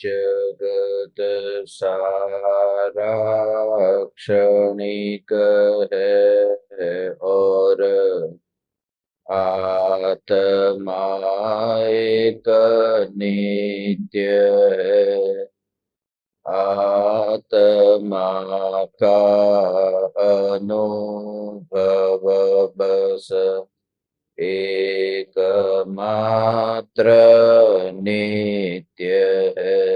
जगत सारा क्षणिक है और आत्मा एक नित्य है। आत्मा का अनुभव बस एकमात्र नित्य है।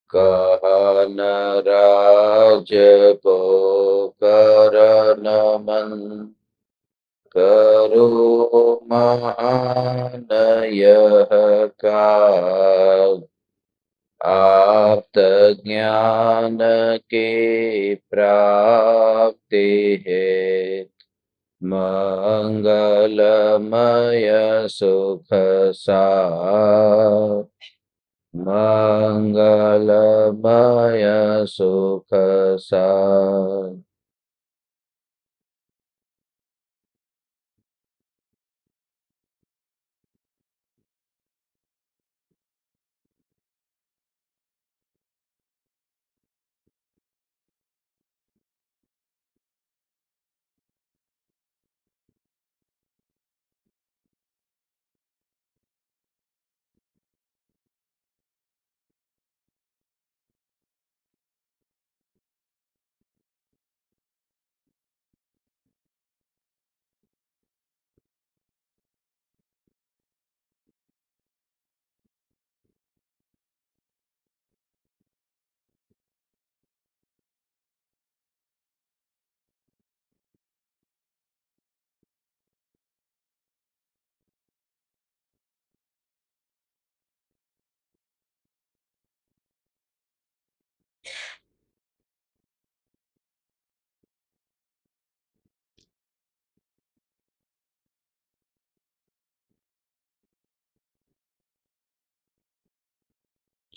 कहन राज को करन मन करो महान यह काज। आप्त ज्ञान की प्राप्ति है मंगलमय सुख सार। मंगलमय सुख सार।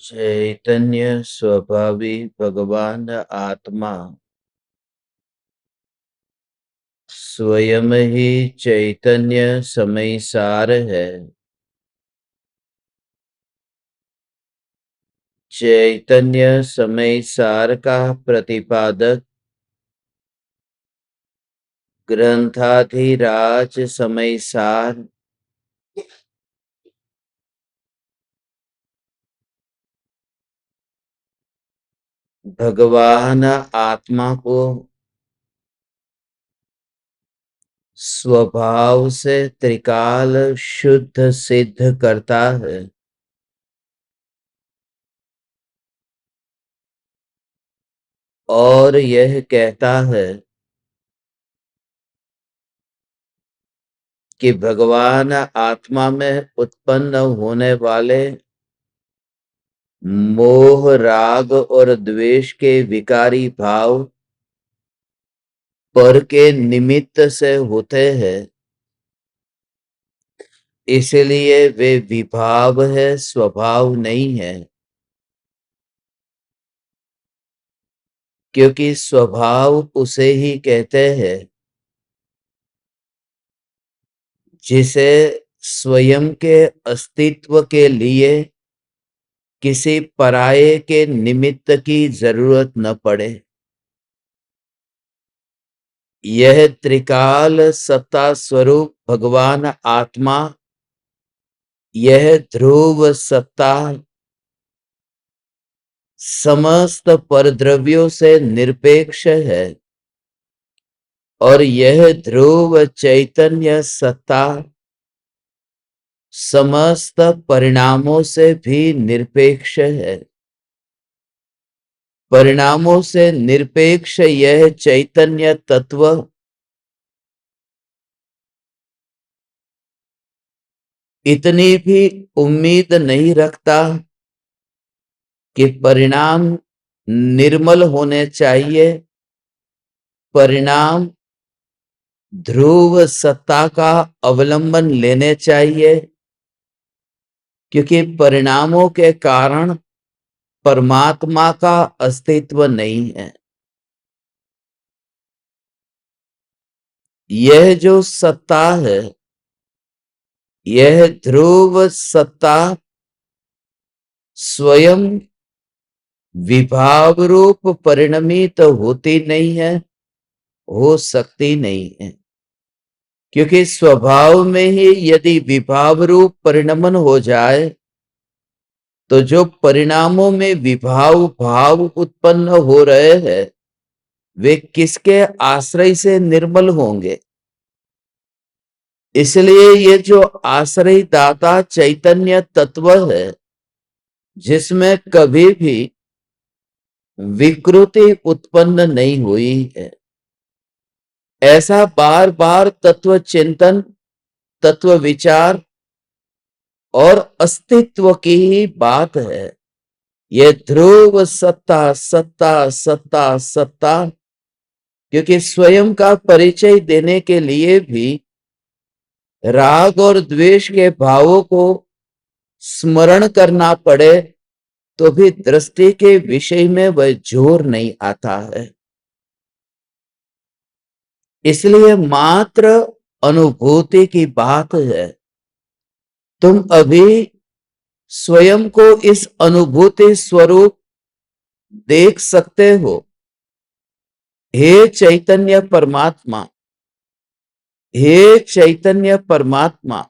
चैतन्य स्वभावी भगवान आत्मा स्वयं ही चैतन्य समय सार है। चैतन्य समय सार का प्रतिपादक ग्रंथाधिराज समय सार भगवान आत्मा को स्वभाव से त्रिकाल शुद्ध सिद्ध करता है। और यह कहता है कि भगवान आत्मा में उत्पन्न होने वाले मोह राग और द्वेष के विकारी भाव पर के निमित्त से होते हैं, इसलिए वे विभाव है, स्वभाव नहीं है। क्योंकि स्वभाव उसे ही कहते हैं जिसे स्वयं के अस्तित्व के लिए किसी पराये के निमित्त की जरूरत न पड़े। यह त्रिकाल सत्ता स्वरूप भगवान आत्मा, यह ध्रुव सत्ता समस्त परद्रव्यों से निरपेक्ष है और यह ध्रुव चैतन्य सत्ता समस्त परिणामों से भी निरपेक्ष है। परिणामों से निरपेक्ष यह चैतन्य तत्व इतनी भी उम्मीद नहीं रखता कि परिणाम निर्मल होने चाहिए। परिणाम ध्रुव सत्ता का अवलंबन लेने चाहिए, क्योंकि परिणामों के कारण परमात्मा का अस्तित्व नहीं है। यह जो सत्ता है, यह ध्रुव सत्ता स्वयं विभाव रूप परिणमित होती नहीं है, हो सकती नहीं है। क्योंकि स्वभाव में ही यदि विभाव रूप परिणमन हो जाए तो जो परिणामों में विभाव भाव उत्पन्न हो रहे हैं वे किसके आश्रय से निर्मल होंगे। इसलिए ये जो आश्रय दाता चैतन्य तत्व है जिसमें कभी भी विकृति उत्पन्न नहीं हुई है, ऐसा बार बार तत्व चिंतन, तत्व विचार और अस्तित्व की ही बात है। ये ध्रुव सत्ता सत्ता सत्ता सत्ता, क्योंकि स्वयं का परिचय देने के लिए भी राग और द्वेष के भावों को स्मरण करना पड़े तो भी दृष्टि के विषय में वह जोर नहीं आता है। इसलिए मात्र अनुभूति की बात है। तुम अभी स्वयं को इस अनुभूति स्वरूप देख सकते हो। हे चैतन्य परमात्मा, हे चैतन्य परमात्मा,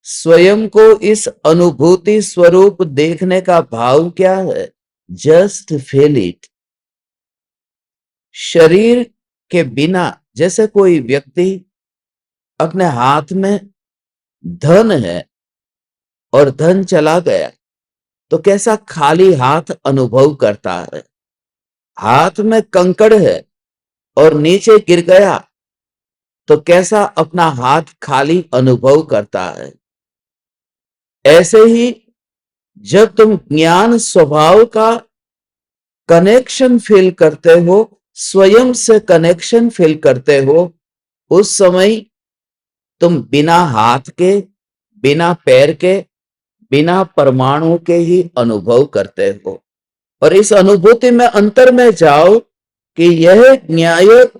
स्वयं को इस अनुभूति स्वरूप देखने का भाव क्या है? Just feel it. शरीर के बिना, जैसे कोई व्यक्ति अपने हाथ में धन है और धन चला गया तो कैसा खाली हाथ अनुभव करता है। हाथ में कंकड़ है और नीचे गिर गया तो कैसा अपना हाथ खाली अनुभव करता है। ऐसे ही जब तुम ज्ञान स्वभाव का कनेक्शन फील करते हो, स्वयं से कनेक्शन फील करते हो, उस समय तुम बिना हाथ के, बिना पैर के, बिना परमाणु के ही अनुभव करते हो। और इस अनुभूति में अंतर में जाओ कि यह न्यायक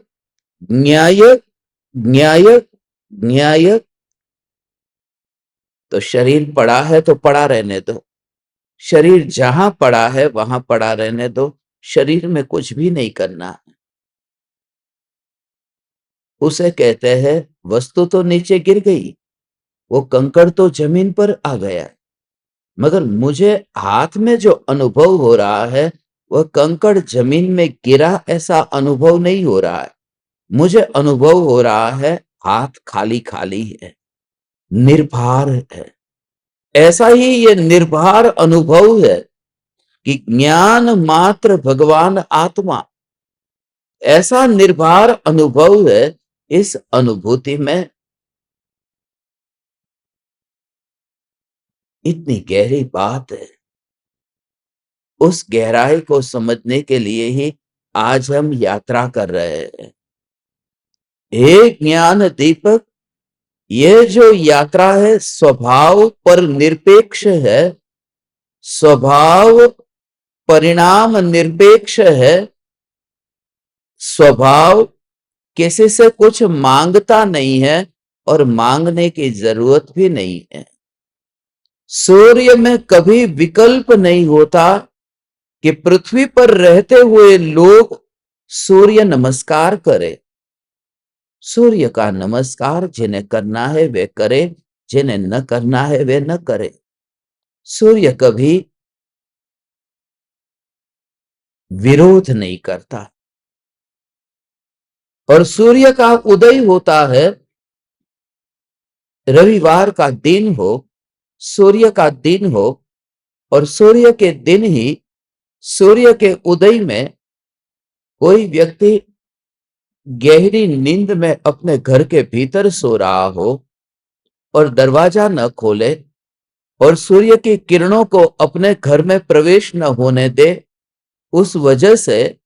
न्यायक न्यायक न्यायक। तो शरीर पड़ा है तो पड़ा रहने दो, शरीर जहां पड़ा है वहां पड़ा रहने दो, शरीर में कुछ भी नहीं करना है। उसे कहते हैं वस्तु तो नीचे गिर गई, वो कंकड़ तो जमीन पर आ गया, मगर मुझे हाथ में जो अनुभव हो रहा है वह कंकड़ जमीन में गिरा ऐसा अनुभव नहीं हो रहा है। मुझे अनुभव हो रहा है हाथ खाली खाली है, निर्भार है। ऐसा ही ये निर्भार अनुभव है कि ज्ञान मात्र भगवान आत्मा, ऐसा निर्भार अनुभव है। इस अनुभूति में इतनी गहरी बात है। उस गहराई को समझने के लिए ही आज हम यात्रा कर रहे हैं। हे ज्ञान दीपक, यह जो यात्रा है स्वभाव पर निरपेक्ष है, स्वभाव परिणाम निरपेक्ष है। स्वभाव किसी से कुछ मांगता नहीं है और मांगने की जरूरत भी नहीं है। सूर्य में कभी विकल्प नहीं होता कि पृथ्वी पर रहते हुए लोग सूर्य नमस्कार करें। सूर्य का नमस्कार जिन्हें करना है वे करें, जिन्हें न करना है वे न करें। सूर्य कभी विरोध नहीं करता। और सूर्य का उदय होता है, रविवार का दिन हो, सूर्य का दिन हो, और सूर्य के दिन ही, सूर्य के उदय में कोई व्यक्ति गहरी नींद में अपने घर के भीतर सो रहा हो और दरवाजा न खोले और सूर्य की किरणों को अपने घर में प्रवेश न होने दे, उस वजह से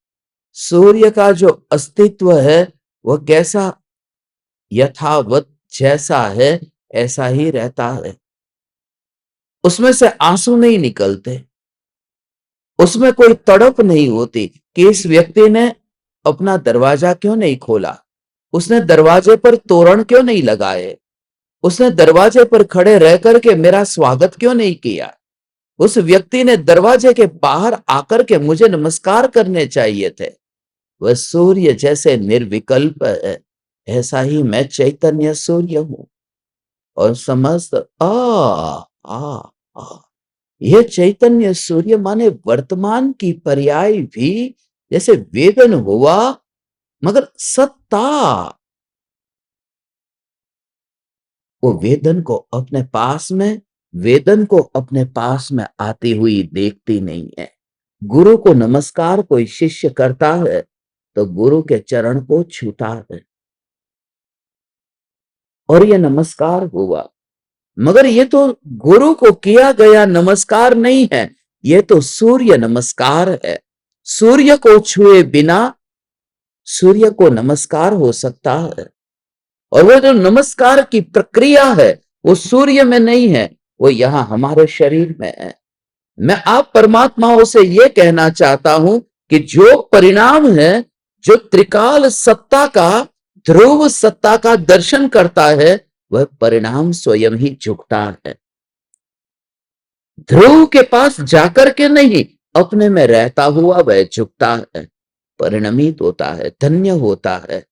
सूर्य का जो अस्तित्व है वह कैसा यथावत जैसा है ऐसा ही रहता है। उसमें से आंसू नहीं निकलते, उसमें कोई तड़प नहीं होती कि इस व्यक्ति ने अपना दरवाजा क्यों नहीं खोला, उसने दरवाजे पर तोरण क्यों नहीं लगाए, उसने दरवाजे पर खड़े रह करके मेरा स्वागत क्यों नहीं किया। उस व्यक्ति ने दरवाजे के बाहर आकर के मुझे नमस्कार करने चाहिए थे। वह सूर्य जैसे निर्विकल्प है, ऐसा ही मैं चैतन्य सूर्य हूं। और समस्त आ आ आ ये चैतन्य सूर्य माने वर्तमान की पर्याय भी जैसे वेदन हुआ, मगर सत्ता वो वेदन को अपने पास में आती हुई देखती नहीं है। गुरु को नमस्कार कोई शिष्य करता है तो गुरु के चरण को छूता है और ये नमस्कार हुआ। मगर ये तो गुरु को किया गया नमस्कार नहीं है, ये तो सूर्य नमस्कार है। सूर्य को छुए बिना सूर्य को नमस्कार हो सकता है, और वो जो नमस्कार की प्रक्रिया है वो सूर्य में नहीं है, वो यहां हमारे शरीर में है। मैं आप परमात्माओं से यह कहना चाहता हूं कि जो परिणाम है, जो त्रिकाल सत्ता का, ध्रुव सत्ता का दर्शन करता है, वह परिणाम स्वयं ही झुकता है। ध्रुव के पास जाकर के नहीं, अपने में रहता हुआ वह झुकता है, परिणमित होता है, धन्य होता है,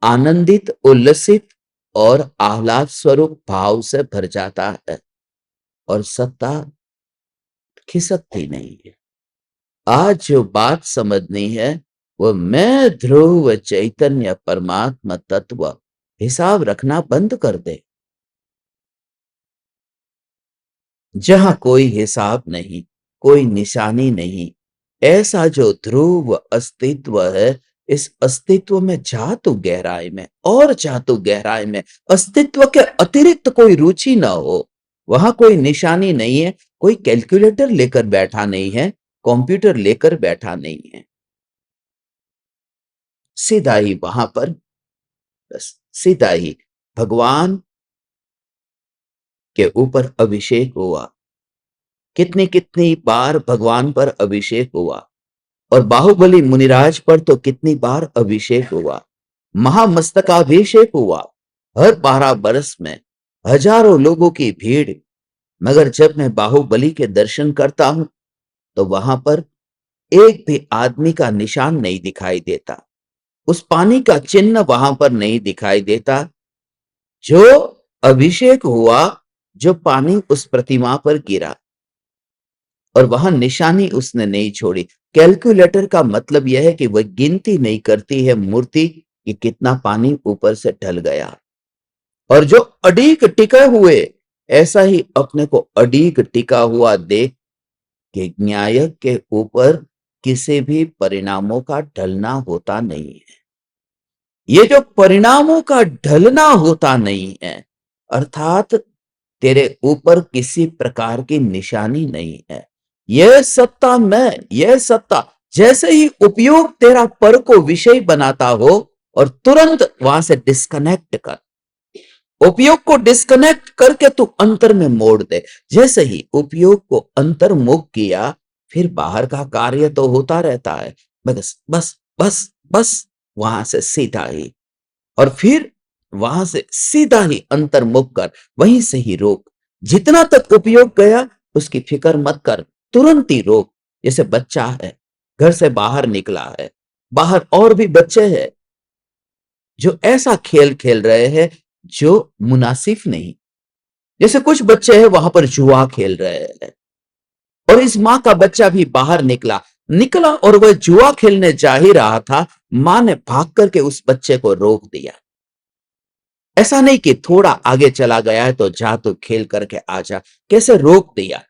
आनंदित, उल्लसित और आह्लाद स्वरूप भाव से भर जाता है, और सत्ता खिसकती नहीं है। आज जो बात समझनी है वो मैं ध्रुव चैतन्य परमात्मा तत्व हिसाब रखना बंद कर दे। जहां कोई हिसाब नहीं, कोई निशानी नहीं, ऐसा जो ध्रुव अस्तित्व है, इस अस्तित्व में जा तू गहराई में, और जा तू गहराई में। अस्तित्व के अतिरिक्त कोई रुचि ना हो, वहां कोई निशानी नहीं है, कोई कैलकुलेटर लेकर बैठा नहीं है, कंप्यूटर लेकर बैठा नहीं है। सीधा ही वहां पर, बस सीधा ही भगवान के ऊपर अभिषेक हुआ। कितनी कितनी बार भगवान पर अभिषेक हुआ, और बाहुबली मुनिराज पर तो कितनी बार अभिषेक हुआ, महामस्तकाभिषेक हुआ। हर 12 बरस में हजारों लोगों की भीड़। मगर जब मैं बाहुबली के दर्शन करता हूं तो वहां पर एक भी आदमी का निशान नहीं दिखाई देता, उस पानी का चिन्ह वहां पर नहीं दिखाई देता। जो अभिषेक हुआ, जो पानी उस प्रतिमा पर गिरा, और वहां निशानी उसने नहीं छोड़ी। कैलकुलेटर का मतलब यह है कि वह गिनती नहीं करती है मूर्ति कि कितना पानी ऊपर से ढल गया। और जो अडीक टिके हुए, ऐसा ही अपने को अडीक टिका हुआ देख कि न्यायक के ऊपर किसी भी परिणामों का ढलना होता नहीं है। ये जो परिणामों का ढलना होता नहीं है, अर्थात तेरे ऊपर किसी प्रकार की निशानी नहीं है। यह सत्ता यह सत्ता जैसे ही उपयोग तेरा पर को विषय बनाता हो, और तुरंत वहां से डिस्कनेक्ट कर, उपयोग को डिस्कनेक्ट करके तू अंतर में मोड़ दे। जैसे ही उपयोग को अंतर्मुख किया, फिर बाहर का कार्य तो होता रहता है, बस बस बस बस वहां से सीधा ही, और फिर वहां से सीधा ही अंतर्मुख कर, वहीं से ही रोक। जितना तक उपयोग गया उसकी फिक्र मत कर, तुरंत ही रोक। जैसे बच्चा है, घर से बाहर निकला है, बाहर और भी बच्चे हैं जो ऐसा खेल खेल रहे हैं जो मुनासिब नहीं। जैसे कुछ बच्चे हैं वहां पर जुआ खेल रहे हैं, और इस मां का बच्चा भी बाहर निकला निकला और वह जुआ खेलने जा ही रहा था। मां ने भाग करके उस बच्चे को रोक दिया। ऐसा नहीं कि थोड़ा आगे चला गया है तो जा तो खेल करके आ जा, कैसे रोक दिया,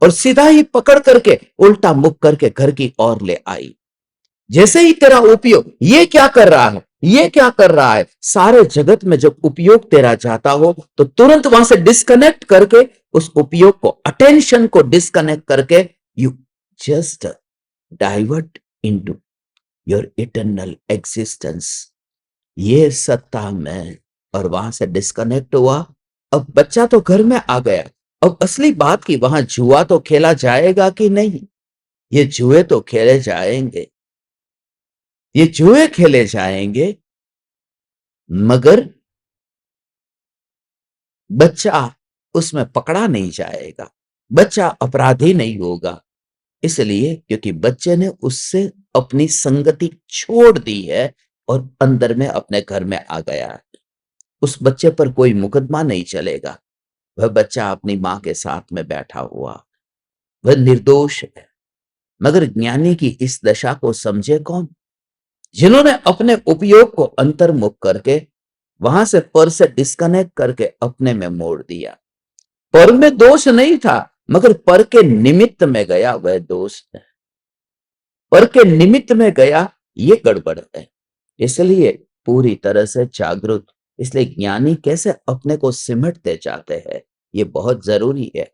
और सीधा ही पकड़ करके उल्टा मुख करके घर की ओर ले आई। जैसे ही तेरा उपयोग, ये क्या कर रहा है, ये क्या कर रहा है, सारे जगत में जब उपयोग तेरा जाता हो तो तुरंत वहां से डिस्कनेक्ट करके, उस उपयोग को, अटेंशन को डिस्कनेक्ट करके, you just divert into your eternal existence. ये सत्ता में, और वहां से डिस्कनेक्ट हुआ। अब बच्चा तो घर में आ गया, अब असली बात की वहां जुआ तो खेला जाएगा कि नहीं? ये जुए तो खेले जाएंगे, ये जुए खेले जाएंगे, मगर बच्चा उसमें पकड़ा नहीं जाएगा। बच्चा अपराधी नहीं होगा, इसलिए क्योंकि बच्चे ने उससे अपनी संगति छोड़ दी है और अंदर में अपने घर में आ गया है। उस बच्चे पर कोई मुकदमा नहीं चलेगा। वह बच्चा अपनी मां के साथ में बैठा हुआ, वह निर्दोष है। मगर ज्ञानी की इस दशा को समझे कौन? जिन्होंने अपने उपयोग को अंतर्मुख करके वहां से पर से डिस्कनेक्ट करके अपने में मोड़ दिया। पर में दोष नहीं था, मगर पर के निमित्त में गया वह दोष है। पर के निमित्त में गया ये गड़बड़ है। इसलिए पूरी तरह से जागरूक, इसलिए ज्ञानी कैसे अपने को सिमटते जाते हैं, ये बहुत जरूरी है।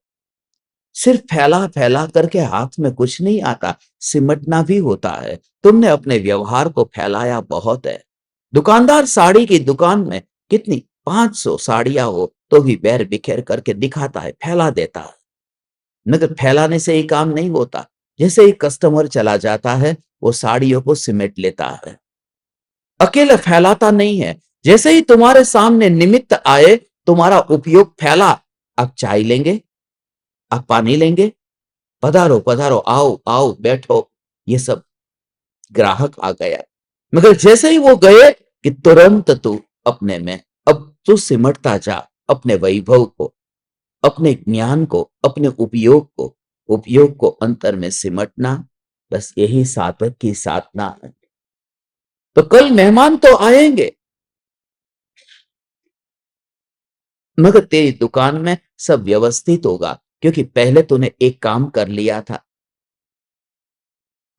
सिर्फ फैला फैला करके हाथ में कुछ नहीं आता, सिमटना भी होता है। तुमने अपने व्यवहार को फैलाया बहुत है। दुकानदार साड़ी की दुकान में कितनी 500 साड़ियां हो तो भी बैर बिखेर करके दिखाता है, फैला देता है। मगर फैलाने से ही काम नहीं होता। जैसे ही कस्टमर चला जाता है वो साड़ियों को सिमेट लेता है, अकेले फैलाता नहीं है। जैसे ही तुम्हारे सामने निमित्त आए, तुम्हारा उपयोग फैला। आप चाय लेंगे, आप पानी लेंगे, पधारो पधारो, आओ आओ बैठो, ये सब ग्राहक आ गया। मगर जैसे ही वो गए कि तुरंत तू अपने में, अब तू सिमटता जा अपने वैभव को, अपने ज्ञान को, अपने उपयोग को अंतर में सिमटना। बस यही साधक की साधना है। तो कल मेहमान तो आएंगे, मगर तेरी दुकान में सब व्यवस्थित होगा, क्योंकि पहले तूने एक काम कर लिया था।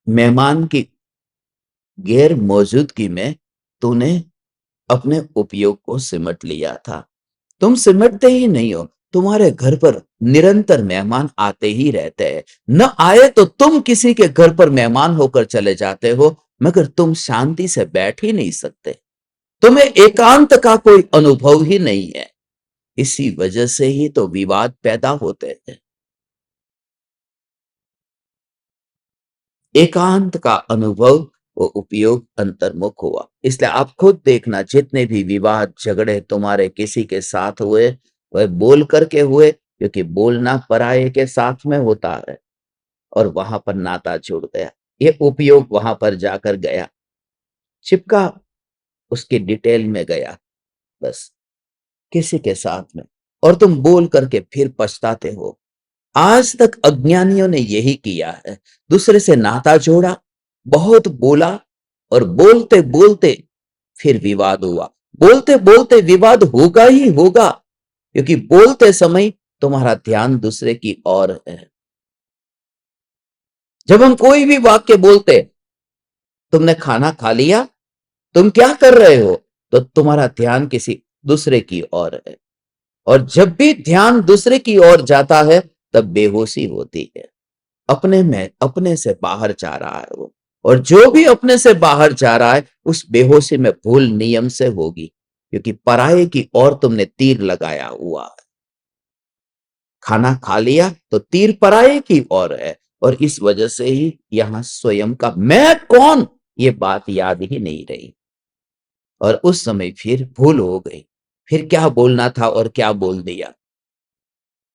मेहमान की गैर मौजूदगी में तूने अपने उपयोग को सिमट लिया था। तुम सिमटते ही नहीं हो। तुम्हारे घर पर निरंतर मेहमान आते ही रहते हैं। न आए तो तुम किसी के घर पर मेहमान होकर चले जाते हो, मगर तुम शांति से बैठ ही नहीं सकते। तुम्हें एकांत का कोई अनुभव ही नहीं है। इसी वजह से ही तो विवाद पैदा होते हैं। एकांत का अनुभव, वो उपयोग अंतर्मुख हुआ। इसलिए आप खुद देखना, जितने भी विवाद झगड़े तुम्हारे किसी के साथ हुए, वह बोल करके हुए, क्योंकि बोलना पराये के साथ में होता है और वहां पर नाता जुड़ गया। ये उपयोग वहां पर जाकर गया, चिपका, उसकी डिटेल में गया, बस किसी के साथ में, और तुम बोल करके फिर पछताते हो। आज तक अज्ञानियों ने यही किया है। दूसरे से नाता जोड़ा, बहुत बोला, और बोलते बोलते फिर विवाद हुआ। बोलते बोलते विवाद होगा ही होगा, क्योंकि बोलते समय तुम्हारा ध्यान दूसरे की ओर है। जब हम कोई भी वाक्य बोलते, तुमने खाना खा लिया, तुम क्या कर रहे हो, तो तुम्हारा ध्यान किसी दूसरे की ओर है। और जब भी ध्यान दूसरे की ओर जाता है, तब बेहोशी होती है। अपने में, अपने से बाहर जा रहा है वो। और जो भी अपने से बाहर जा रहा है, उस बेहोशी में भूल नियम से होगी, क्योंकि पराये की ओर तुमने तीर लगाया हुआ है। खाना खा लिया तो तीर पराये की ओर है, और इस वजह से ही यहां स्वयं का मैं कौन, ये बात याद ही नहीं रही। और उस समय फिर भूल हो गई, फिर क्या बोलना था और क्या बोल दिया,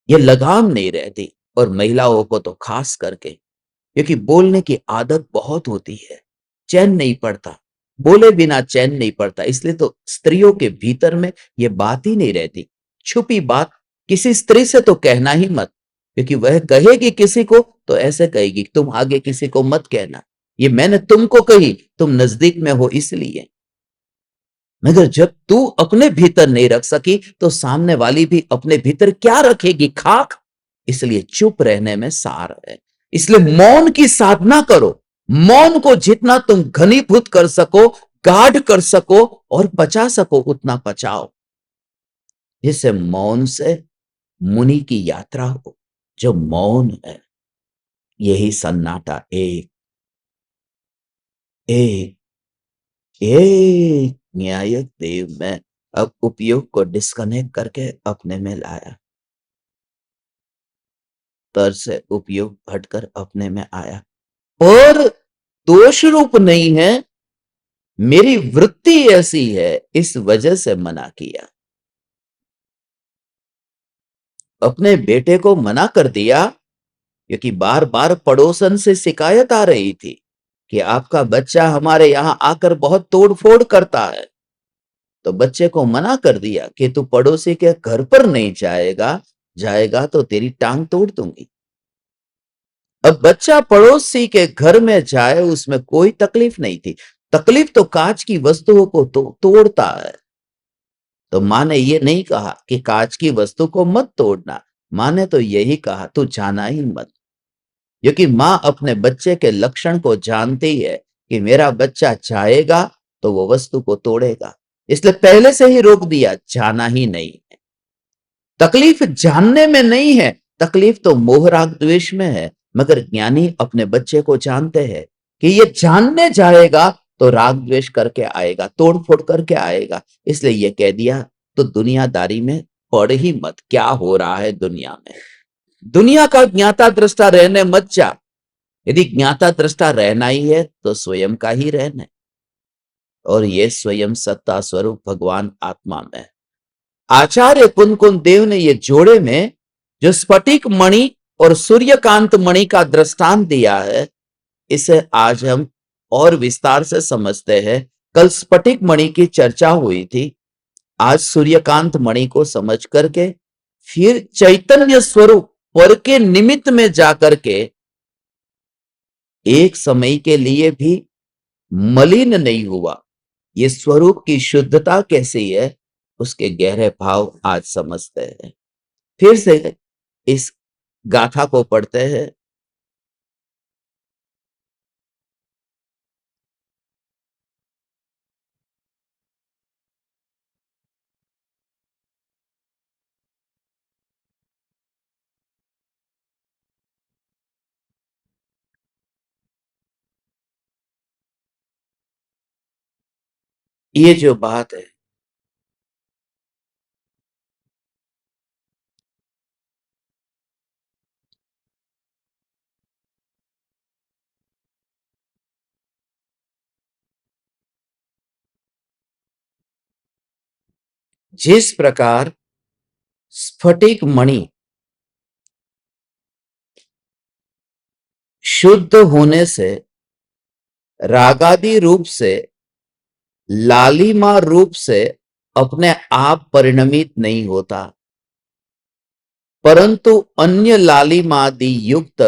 ये लगाम नहीं रहती। और महिलाओं को तो खास करके, क्योंकि बोलने की आदत बहुत होती है, चैन नहीं पड़ता, बोले बिना चैन नहीं पड़ता। इसलिए तो स्त्रियों के भीतर में ये बात ही नहीं रहती। छुपी बात किसी स्त्री से तो कहना ही मत, क्योंकि वह कहेगी किसी को तो ऐसे कहेगी, तुम आगे किसी को मत कहना, ये मैंने तुमको कही, तुम नजदीक में हो इसलिए। मगर जब तू अपने भीतर नहीं रख सकी, तो सामने वाली भी अपने भीतर क्या रखेगी, खाक। इसलिए चुप रहने में सार है। इसलिए मौन की साधना करो। मौन को जितना तुम घनीभूत कर सको, गाढ़ कर सको और पचा सको, उतना पचाओ, जिससे मौन से मुनि की यात्रा हो। जो मौन है, यही सन्नाटा, एक एक एक न्यायक देव में अब उपयोग को डिस्कनेक्ट करके अपने में लाया। तर से उपयोग हटकर अपने में आया। और दोष रूप नहीं है, मेरी वृत्ति ऐसी है, इस वजह से मना किया। अपने बेटे को मना कर दिया, क्योंकि बार बार पड़ोसन से शिकायत आ रही थी कि आपका बच्चा हमारे यहां आकर बहुत तोड़ फोड़ करता है। तो बच्चे को मना कर दिया कि तू पड़ोसी के घर पर नहीं जाएगा, जाएगा तो तेरी टांग तोड़ दूंगी। अब बच्चा पड़ोसी के घर में जाए उसमें कोई तकलीफ नहीं थी, तकलीफ तो कांच की वस्तुओं को तोड़ता है। तो माँ ने ये नहीं कहा कि कांच की वस्तु को मत तोड़ना, माँ ने तो यही कहा तू जाना ही मत, क्योंकि माँ अपने बच्चे के लक्षण को जानती है कि मेरा बच्चा जाएगा तो वो वस्तु को तोड़ेगा, इसलिए पहले से ही रोक दिया, जाना ही नहीं है। तकलीफ जानने में नहीं है, तकलीफ तो मोह राग द्वेष में है। मगर ज्ञानी अपने बच्चे को जानते हैं कि ये जानने जाएगा तो राग द्वेष करके आएगा, तोड़ फोड़ करके आएगा, इसलिए ये कह दिया तो दुनियादारी में पड़ ही मत, क्या हो रहा है दुनिया में। दुनिया का ज्ञाता दृष्टा रहने मत जा, यदि ज्ञाता दृष्टा रहना ही है तो स्वयं का ही रहना है, और ये स्वयं सत्ता स्वरूप भगवान आत्मा में। आचार्य कुंद देव ने ये जोड़े में जो स्फटिक मणि और सूर्यकांत मणि का दृष्टांत दिया है, इसे आज हम और विस्तार से समझते हैं। कल स्फटिक मणि की चर्चा हुई थी, आज सूर्यकांत मणि को समझ करके फिर चैतन्य स्वरूप पर के निमित्त में जाकर के एक समय के लिए भी मलिन नहीं हुआ, ये स्वरूप की शुद्धता कैसी है उसके गहरे भाव आज समझते हैं। फिर से इस गाथा को पढ़ते हैं। ये जो बात है, जिस प्रकार स्फटिक मणि शुद्ध होने से रागादि रूप से लालिमा रूप से अपने आप परिणमित नहीं होता, परंतु अन्य लालिमादि युक्त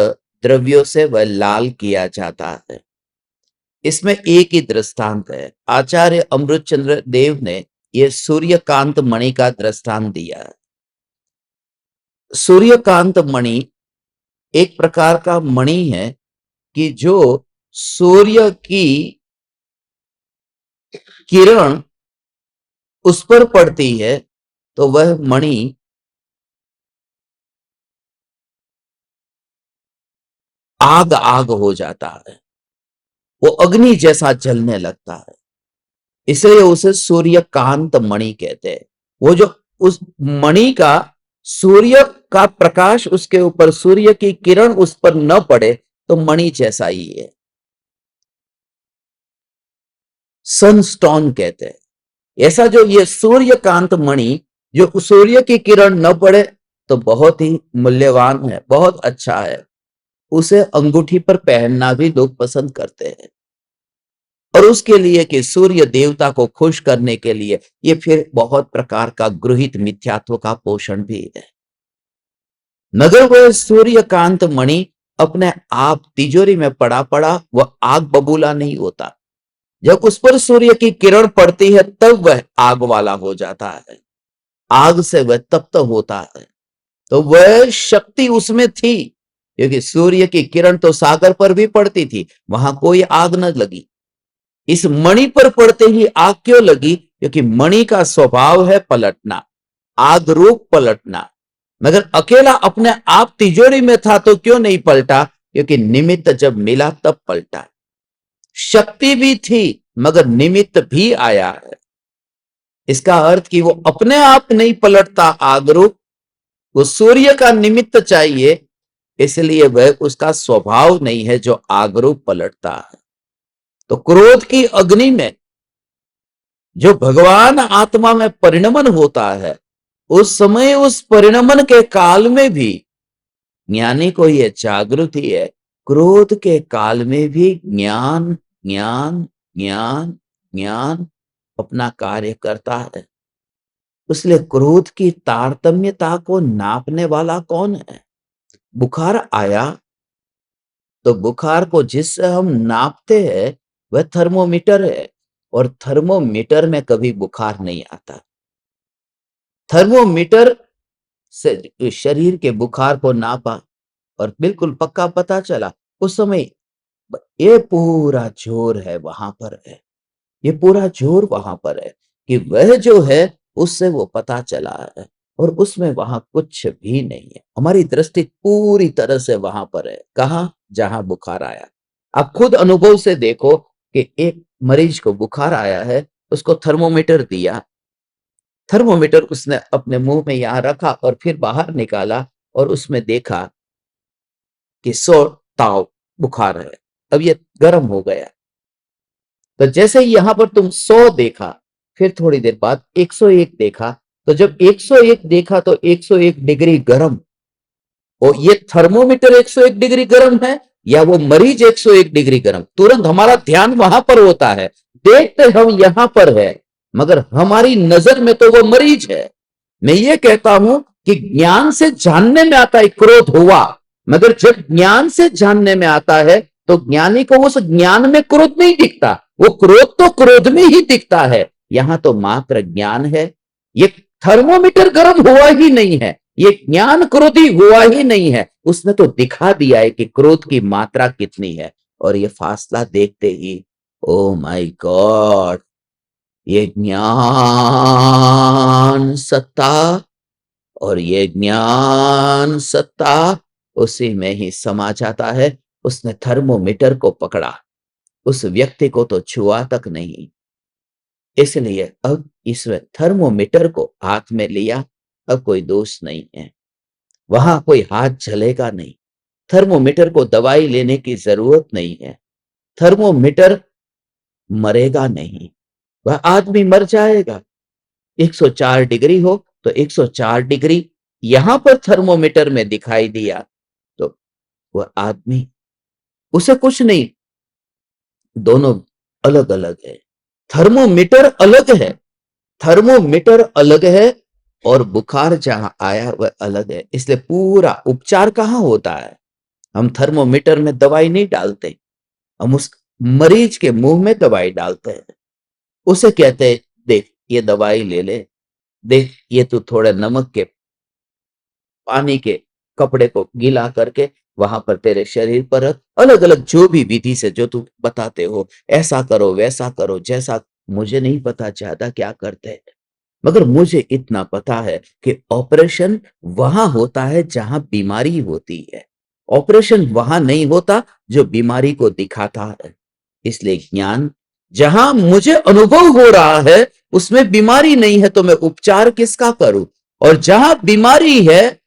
द्रव्यों से वह लाल किया जाता है। इसमें एक ही दृष्टांत है, आचार्य अमृतचंद्र देव ने यह सूर्यकांत मणि का दृष्टांत दिया है। सूर्यकांत मणि एक प्रकार का मणि है कि जो सूर्य की किरण उस पर पड़ती है तो वह मणि आग आग हो जाता है, वो अग्नि जैसा जलने लगता है, इसलिए उसे सूर्यकांत मणि कहते हैं। वो जो उस मणि का सूर्य का प्रकाश उसके ऊपर, सूर्य की किरण उस पर न पड़े तो मणि जैसा ही है, सनस्टोन कहते हैं। ऐसा जो ये सूर्यकांत मणि जो सूर्य की किरण न पड़े तो बहुत ही मूल्यवान है, बहुत अच्छा है, उसे अंगूठी पर पहनना भी लोग पसंद करते हैं, और उसके लिए कि सूर्य देवता को खुश करने के लिए ये फिर बहुत प्रकार का गृहित मिथ्यात्व का पोषण भी है। मगर वह सूर्यकांत मणि अपने आप तिजोरी में पड़ा पड़ा वह आग बबूला नहीं होता, जब उस पर सूर्य की किरण पड़ती है तब वह आग वाला हो जाता है, आग से वह तप्त होता है। तो वह शक्ति उसमें थी, क्योंकि सूर्य की किरण तो सागर पर भी पड़ती थी, वहां कोई आग न लगी। इस मणि पर पड़ते ही आग क्यों लगी? क्योंकि मणि का स्वभाव है पलटना, आग रूप पलटना। मगर अकेला अपने आप तिजोरी में था तो क्यों नहीं पलटा? क्योंकि निमित्त जब मिला तब पलटा। शक्ति भी थी मगर निमित्त भी आया है, इसका अर्थ कि वो अपने आप नहीं पलटता आग रूप, वो सूर्य का निमित्त चाहिए, इसलिए वह उसका स्वभाव नहीं है जो आग रूप पलटता है। तो क्रोध की अग्नि में जो भगवान आत्मा में परिणमन होता है, उस समय उस परिणमन के काल में भी ज्ञानी को यह जागृति है, क्रोध के काल में भी ज्ञान ज्ञान ज्ञान ज्ञान अपना कार्य करता है। इसलिए क्रोध की तारतम्यता को नापने वाला कौन है? बुखार आया तो बुखार को जिससे हम नापते हैं वह थर्मोमीटर है, और थर्मोमीटर में कभी बुखार नहीं आता। थर्मोमीटर से शरीर के बुखार को नापा और बिल्कुल पक्का पता चला। उस समय ये पूरा जोर है वहां पर है, ये पूरा जोर वहां पर है कि वह जो है उससे वो पता चला है, और उसमें वहां कुछ भी नहीं है। हमारी दृष्टि पूरी तरह से वहां पर है। कहां? जहां बुखार आया। आप खुद अनुभव से देखो कि एक मरीज को बुखार आया है, उसको थर्मोमीटर दिया, थर्मोमीटर उसने अपने मुंह में यहां रखा और फिर बाहर निकाला और उसमें देखा कि 100 ताव बुखार है। अब ये गर्म हो गया। तो जैसे ही यहां पर तुम 100 देखा, फिर थोड़ी देर बाद 101 देखा, तो जब 101 देखा तो 101 डिग्री गर्म। और ये थर्मोमीटर 101 डिग्री गर्म है या वो मरीज 101 डिग्री गर्म? तुरंत हमारा ध्यान वहां पर होता है। देखते हम यहां पर है, मगर हमारी नजर में तो वो मरीज है। मैं ये कहता हूं कि ज्ञान से जानने में आता है क्रोध हुआ, मगर जब ज्ञान से जानने में आता है तो ज्ञानी को उस ज्ञान में क्रोध नहीं दिखता, वो क्रोध तो क्रोध में ही दिखता है। यहां तो मात्र ज्ञान है। ये थर्मोमीटर गर्म हुआ ही नहीं है, ये ज्ञान क्रोधी हुआ ही नहीं है, उसने तो दिखा दिया है कि क्रोध की मात्रा कितनी है। और ये फासला देखते ही, ओ माय गॉड, ये ज्ञान सत्ता और ये ज्ञान सत्ता उसी में ही समा जाता है। उसने थर्मोमीटर को पकड़ा, उस व्यक्ति को तो छुआ तक नहीं। इसलिए अब इसमें थर्मोमीटर को हाथ में लिया, अब कोई दोष नहीं है, वहां कोई हाथ जलेगा नहीं। थर्मोमीटर को दवाई लेने की जरूरत नहीं है। थर्मोमीटर मरेगा नहीं, वह आदमी मर जाएगा। 104 डिग्री हो तो 104 डिग्री यहां पर थर्मोमीटर में दिखाई दिया, तो वह आदमी, उसे कुछ नहीं। दोनों अलग अलग है। थर्मोमीटर अलग है, थर्मोमीटर अलग है, और बुखार जहां आया वह अलग है। इसलिए पूरा उपचार कहां होता है? हम थर्मोमीटर में दवाई नहीं डालते, हम उस मरीज के मुंह में दवाई डालते हैं। उसे कहते हैं, देख ये दवाई ले ले, देख ये तू थोड़े नमक के पानी के कपड़े को गीला करके वहां पर तेरे शरीर पर रख, अलग अलग जो भी विधि से जो तू बताते हो, ऐसा करो वैसा करो, जैसा, मुझे नहीं पता ज्यादा क्या करते हैं, मगर मुझे इतना पता है कि ऑपरेशन वहां होता है जहां बीमारी होती है। ऑपरेशन वहां नहीं होता जो बीमारी को दिखाता है। इसलिए ज्ञान, जहां मुझे अनुभव हो रहा है उसमें बीमारी नहीं है, तो मैं उपचार किसका करूं? और जहां बीमारी है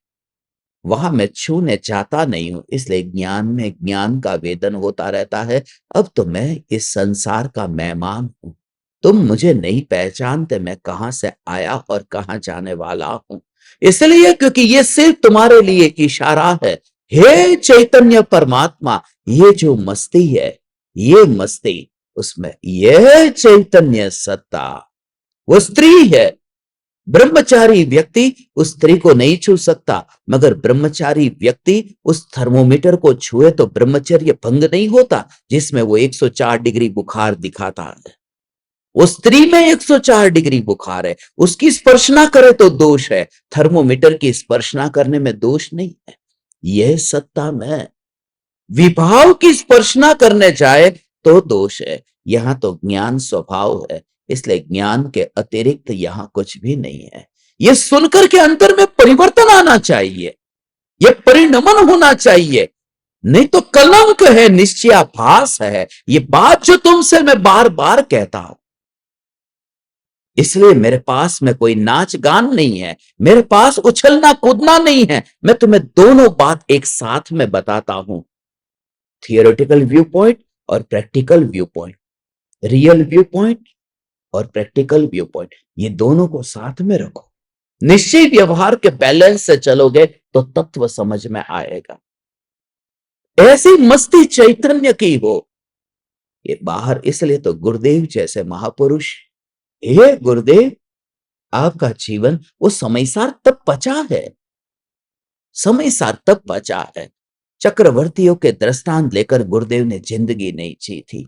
वहां मैं छूने जाता नहीं हूं। इसलिए ज्ञान में ज्ञान का वेदन होता रहता है। अब तो मैं इस संसार का मेहमान हूं, तुम मुझे नहीं पहचानते, मैं कहां से आया और कहां जाने वाला हूं। इसलिए क्योंकि ये सिर्फ तुम्हारे लिए इशारा है। हे चैतन्य परमात्मा, ये जो मस्ती है, ये मस्ती, उसमें यह चैतन्य सत्ता वो स्त्री है। ब्रह्मचारी व्यक्ति उस स्त्री को नहीं छू सकता, मगर ब्रह्मचारी व्यक्ति उस थर्मोमीटर को छुए तो ब्रह्मचर्य भंग नहीं होता, जिसमें वो 104 डिग्री बुखार दिखाता है। उस स्त्री में 104 डिग्री बुखार है, उसकी स्पर्शना करे तो दोष है, थर्मोमीटर की स्पर्शना करने में दोष नहीं है। यह सत्ता में विभाव की स्पर्शना करने जाए तो दोष है। यहां तो ज्ञान स्वभाव है, इसलिए ज्ञान के अतिरिक्त यहां कुछ भी नहीं है। यह सुनकर के अंतर में परिवर्तन आना चाहिए, यह परिणमन होना चाहिए, नहीं तो कलंक है, निश्चयाभास है। ये बात जो तुमसे मैं बार बार कहता हूं। इसलिए मेरे पास में कोई नाच गान नहीं है, मेरे पास उछलना कूदना नहीं है। मैं तुम्हें दोनों बात एक साथ में बताता हूं, थियोरेटिकल व्यू पॉइंट और practical view point, real view point और प्रैक्टिकल व्यू पॉइंट, ये दोनों को साथ में रखो। निश्चय व्यवहार के बैलेंस से चलोगे तो तत्व समझ में आएगा। ऐसी मस्ती चैतन्य की हो, ये बाहर, इसलिए तो गुरुदेव जैसे महापुरुष, हे गुरुदेव, आपका जीवन वो समय सार तब बचा है, समय सार तब बचा है। चक्रवर्तियों के दृष्टांत लेकर गुरुदेव ने जिंदगी नहीं जी थी।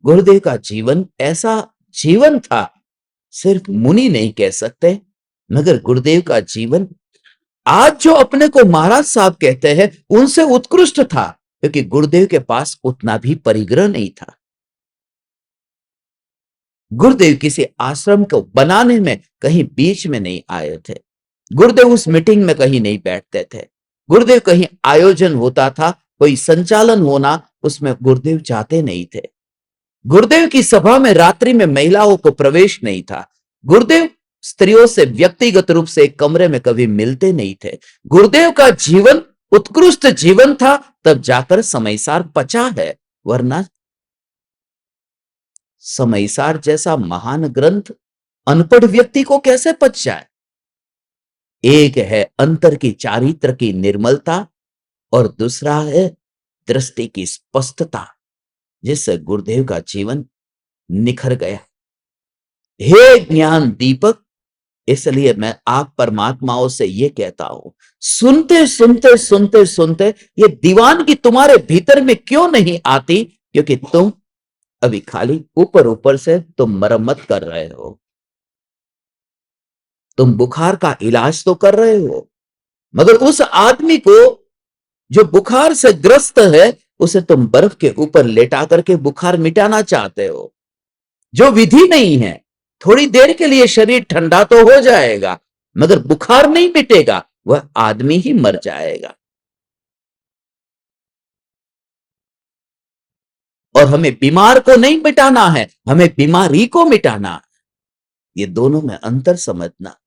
गुरुदेव का जीवन ऐसा जीवन था, सिर्फ मुनि नहीं कह सकते, मगर गुरुदेव का जीवन आज जो अपने को महाराज साहब कहते हैं उनसे उत्कृष्ट था, क्योंकि गुरुदेव के पास उतना भी परिग्रह नहीं था। गुरुदेव किसी आश्रम को बनाने में कहीं बीच में नहीं आए थे। गुरुदेव उस मीटिंग में कहीं नहीं बैठते थे। गुरुदेव कहीं आयोजन होता था, कोई संचालन होना, उसमें गुरुदेव जाते नहीं थे। गुरुदेव की सभा में रात्रि में महिलाओं को प्रवेश नहीं था। गुरुदेव स्त्रियों से व्यक्तिगत रूप से एक कमरे में कभी मिलते नहीं थे। गुरुदेव का जीवन उत्कृष्ट जीवन था, तब जाकर समयसार पचा है, वरना समयसार जैसा महान ग्रंथ अनपढ़ व्यक्ति को कैसे पच जाए। एक है अंतर की चारित्र की निर्मलता और दूसरा है दृष्टि की स्पष्टता, जिससे गुरुदेव का जीवन निखर गया। हे ज्ञान दीपक, इसलिए मैं आप परमात्माओं से यह कहता हूं, सुनते सुनते सुनते सुनते ये दीवानगी तुम्हारे भीतर में क्यों नहीं आती? क्योंकि तुम अभी खाली ऊपर ऊपर से तुम मरम्मत कर रहे हो। तुम बुखार का इलाज तो कर रहे हो, मगर उस आदमी को जो बुखार से ग्रस्त है, उसे तुम बर्फ के ऊपर लेटा करके बुखार मिटाना चाहते हो, जो विधि नहीं है। थोड़ी देर के लिए शरीर ठंडा तो हो जाएगा, मगर बुखार नहीं मिटेगा, वह आदमी ही मर जाएगा। और हमें बीमार को नहीं मिटाना है, हमें बीमारी को मिटाना है। ये दोनों में अंतर समझना।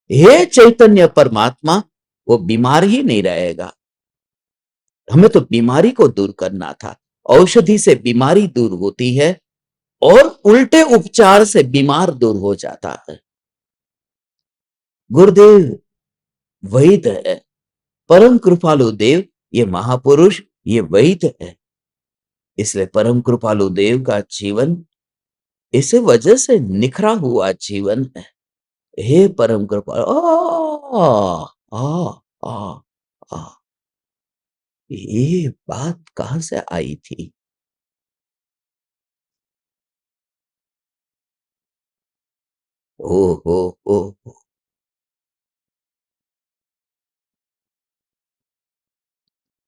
हे चैतन्य परमात्मा, वो बीमार ही नहीं रहेगा। हमें तो बीमारी को दूर करना था। औषधि से बीमारी दूर होती है और उल्टे उपचार से बीमार दूर हो जाता है। गुरुदेव वैद्य है, परम कृपालु देव, ये महापुरुष, ये वैद्य है। इसलिए परम कृपालु देव का जीवन इस वजह से निखरा हुआ जीवन है। हे परम कृपालु, आ आ आ आ ये बात कहां से आई थी? ओ हो हो हो।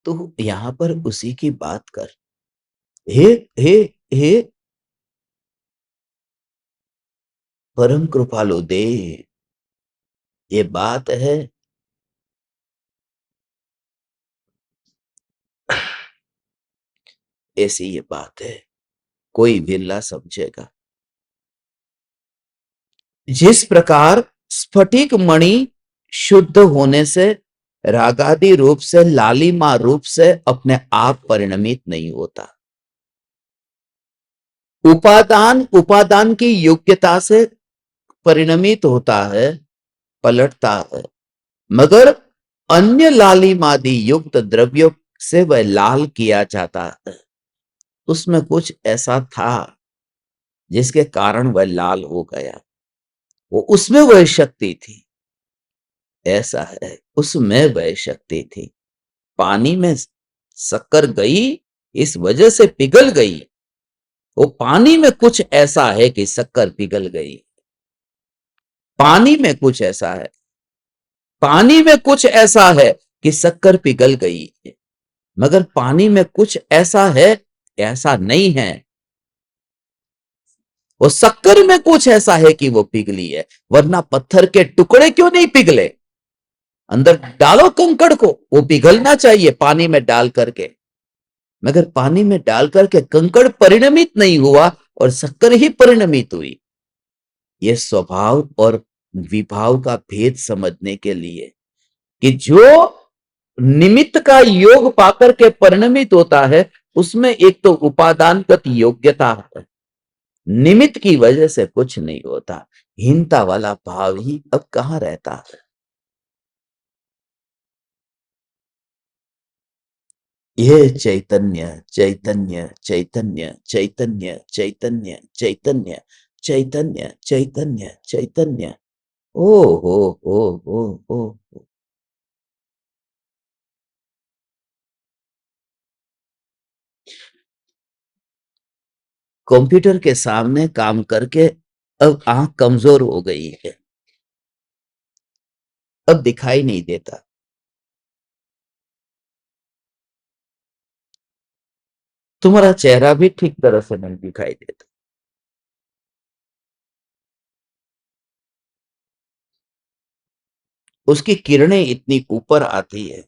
तो यहां पर उसी की बात कर। हे हे हे परम कृपालु देव, ये बात है। ऐसी ये बात है, कोई विरला समझेगा। जिस प्रकार स्फटिक मणि शुद्ध होने से रागादि रूप से लालिमा रूप से अपने आप परिणमित नहीं होता, उपादान उपादान की योग्यता से परिणमित होता है, पलटता है, मगर अन्य लालिमादि युक्त द्रव्यों से वह लाल किया जाता है। उसमें कुछ ऐसा था जिसके कारण वह लाल हो गया, वो उसमें वह शक्ति थी। ऐसा है, उसमें वह शक्ति थी। पानी में शक्कर गई, इस वजह से पिघल गई। वो पानी में कुछ ऐसा है कि शक्कर पिघल गई। पानी में कुछ ऐसा है, पानी में कुछ ऐसा है कि शक्कर पिघल गई है, मगर पानी में कुछ ऐसा है, ऐसा नहीं है। वो शक्कर में कुछ ऐसा है कि वो पिघली है, वरना पत्थर के टुकड़े क्यों नहीं पिघले? अंदर डालो कंकड़ को, वो पिघलना चाहिए पानी में डाल करके, मगर पानी में डाल करके कंकड़ परिणमित नहीं हुआ और शक्कर ही परिणमित हुई। यह स्वभाव और विभाव का भेद समझने के लिए कि जो निमित्त का योग पाकर के परिणमित होता है, उसमें एक तो उपादानगत योग्यता है, निमित्त की वजह से कुछ नहीं होता। हीनता वाला भाव ही अब कहां रहता है। ये चैतन्य चैतन्य चैतन्य चैतन्य चैतन्य चैतन्य चैतन्य चैतन्य चैतन्य। ओ हो हो हो हो। कंप्यूटर के सामने काम करके अब आंख कमजोर हो गई है, अब दिखाई नहीं देता। तुम्हारा चेहरा भी ठीक तरह से नहीं दिखाई देता। उसकी किरणें इतनी ऊपर आती है।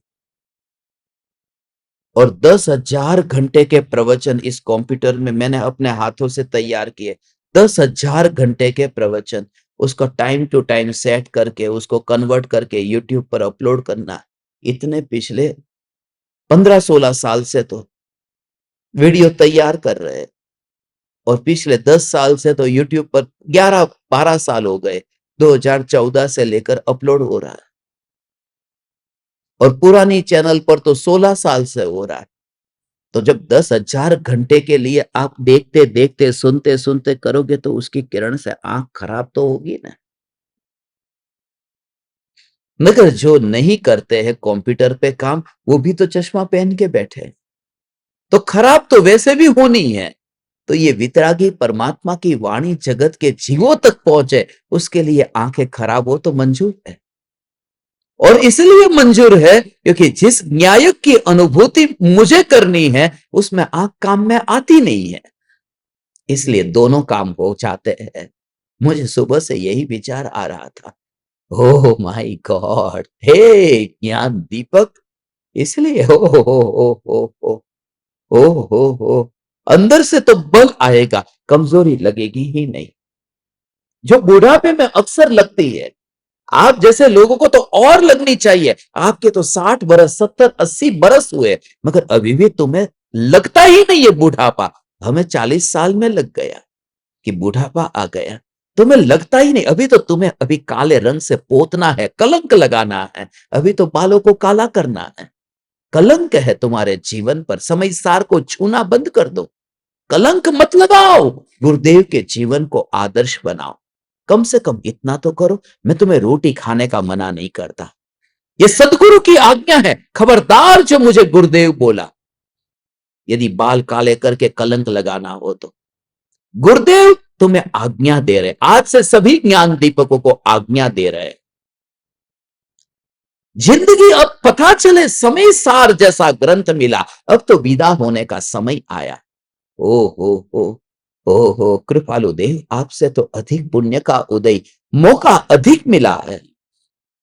और 10,000 घंटे के प्रवचन इस कंप्यूटर में मैंने अपने हाथों से तैयार किए। 10,000 घंटे के प्रवचन, उसको टाइम टू टाइम सेट करके उसको कन्वर्ट करके यूट्यूब पर अपलोड करना। इतने पिछले 15-16 साल से तो वीडियो तैयार कर रहे हैं। और पिछले 10 साल से तो यूट्यूब पर 11-12 साल हो गए। 2014 से लेकर अपलोड हो रहा है। और पुरानी चैनल पर तो 16 साल से हो रहा है। तो जब 10,000 घंटे के लिए आप देखते देखते सुनते सुनते करोगे तो उसकी किरण से आंख खराब तो होगी ना। मगर जो नहीं करते हैं कंप्यूटर पे काम, वो भी तो चश्मा पहन के बैठे हैं। तो खराब तो वैसे भी होनी है। तो ये वितरागी परमात्मा की वाणी जगत के जीवों तक पहुंचे, उसके लिए आंखें खराब हो तो मंजूर है। और इसलिए मंजूर है क्योंकि जिस न्यायक की अनुभूति मुझे करनी है उसमें आंख काम में आती नहीं है। इसलिए दोनों काम हो जाते हैं। मुझे सुबह से यही विचार आ रहा था। ओह माय गॉड, हे ज्ञान दीपक। इसलिए हो अंदर से तो बल आएगा, कमजोरी लगेगी ही नहीं, जो बुढ़ापे में अक्सर लगती है। आप जैसे लोगों को तो और लगनी चाहिए। आपके तो 60 बरस 70-80 बरस हुए, मगर अभी भी तुम्हें लगता ही नहीं है बुढ़ापा। हमें 40 साल में लग गया कि बुढ़ापा आ गया। तुम्हें लगता ही नहीं। अभी तो तुम्हें अभी काले रंग से पोतना है, कलंक लगाना है। अभी तो बालों को काला करना है। कलंक है तुम्हारे जीवन पर। समय सार को छूना बंद कर दो। कलंक मत लगाओ। गुरुदेव के जीवन को आदर्श बनाओ। कम से कम इतना तो करो। मैं तुम्हें रोटी खाने का मना नहीं करता। ये सदगुरु की आज्ञा है। खबरदार जो मुझे गुरुदेव बोला। यदि बाल काले करके कलंक लगाना हो तो गुरुदेव तुम्हें आज्ञा दे रहे। आज से सभी ज्ञान दीपकों को आज्ञा दे रहे। जिंदगी अब पता चले, समय सार जैसा ग्रंथ मिला। अब तो विदा होने का समय आया। ओ हो ओ हो कृपालु देव, आपसे तो अधिक पुण्य का उदय, मौका अधिक मिला है।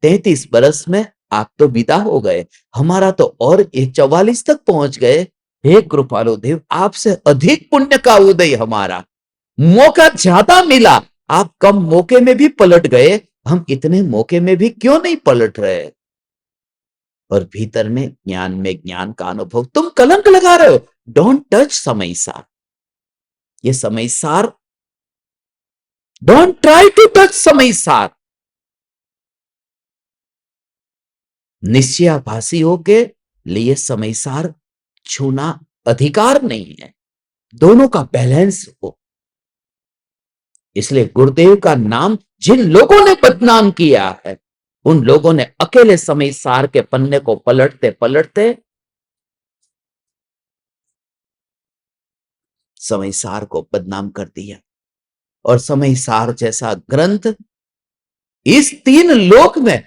33 बरस में आप तो विदा हो गए, हमारा तो और 44 तक पहुंच गए। हे कृपालु देव, आपसे अधिक पुण्य का उदय हमारा। मौका ज्यादा मिला, आप कम मौके में भी पलट गए। हम इतने मौके में भी क्यों नहीं पलट रहे। और भीतर में ज्ञान का अनुभव। तुम कलंक लगा रहे हो। डोंट टच समय सार। ये समय सार, डोंट ट्राई टू टच समय सार। निश्चयाभासी होके लिए समय सार छूना अधिकार नहीं है। दोनों का बैलेंस हो। इसलिए गुरुदेव का नाम जिन लोगों ने बदनाम किया है, उन लोगों ने अकेले समय सार के पन्ने को पलटते पलटते समय सार को बदनाम कर दिया। और समय सार जैसा ग्रंथ इस 3 लोक में,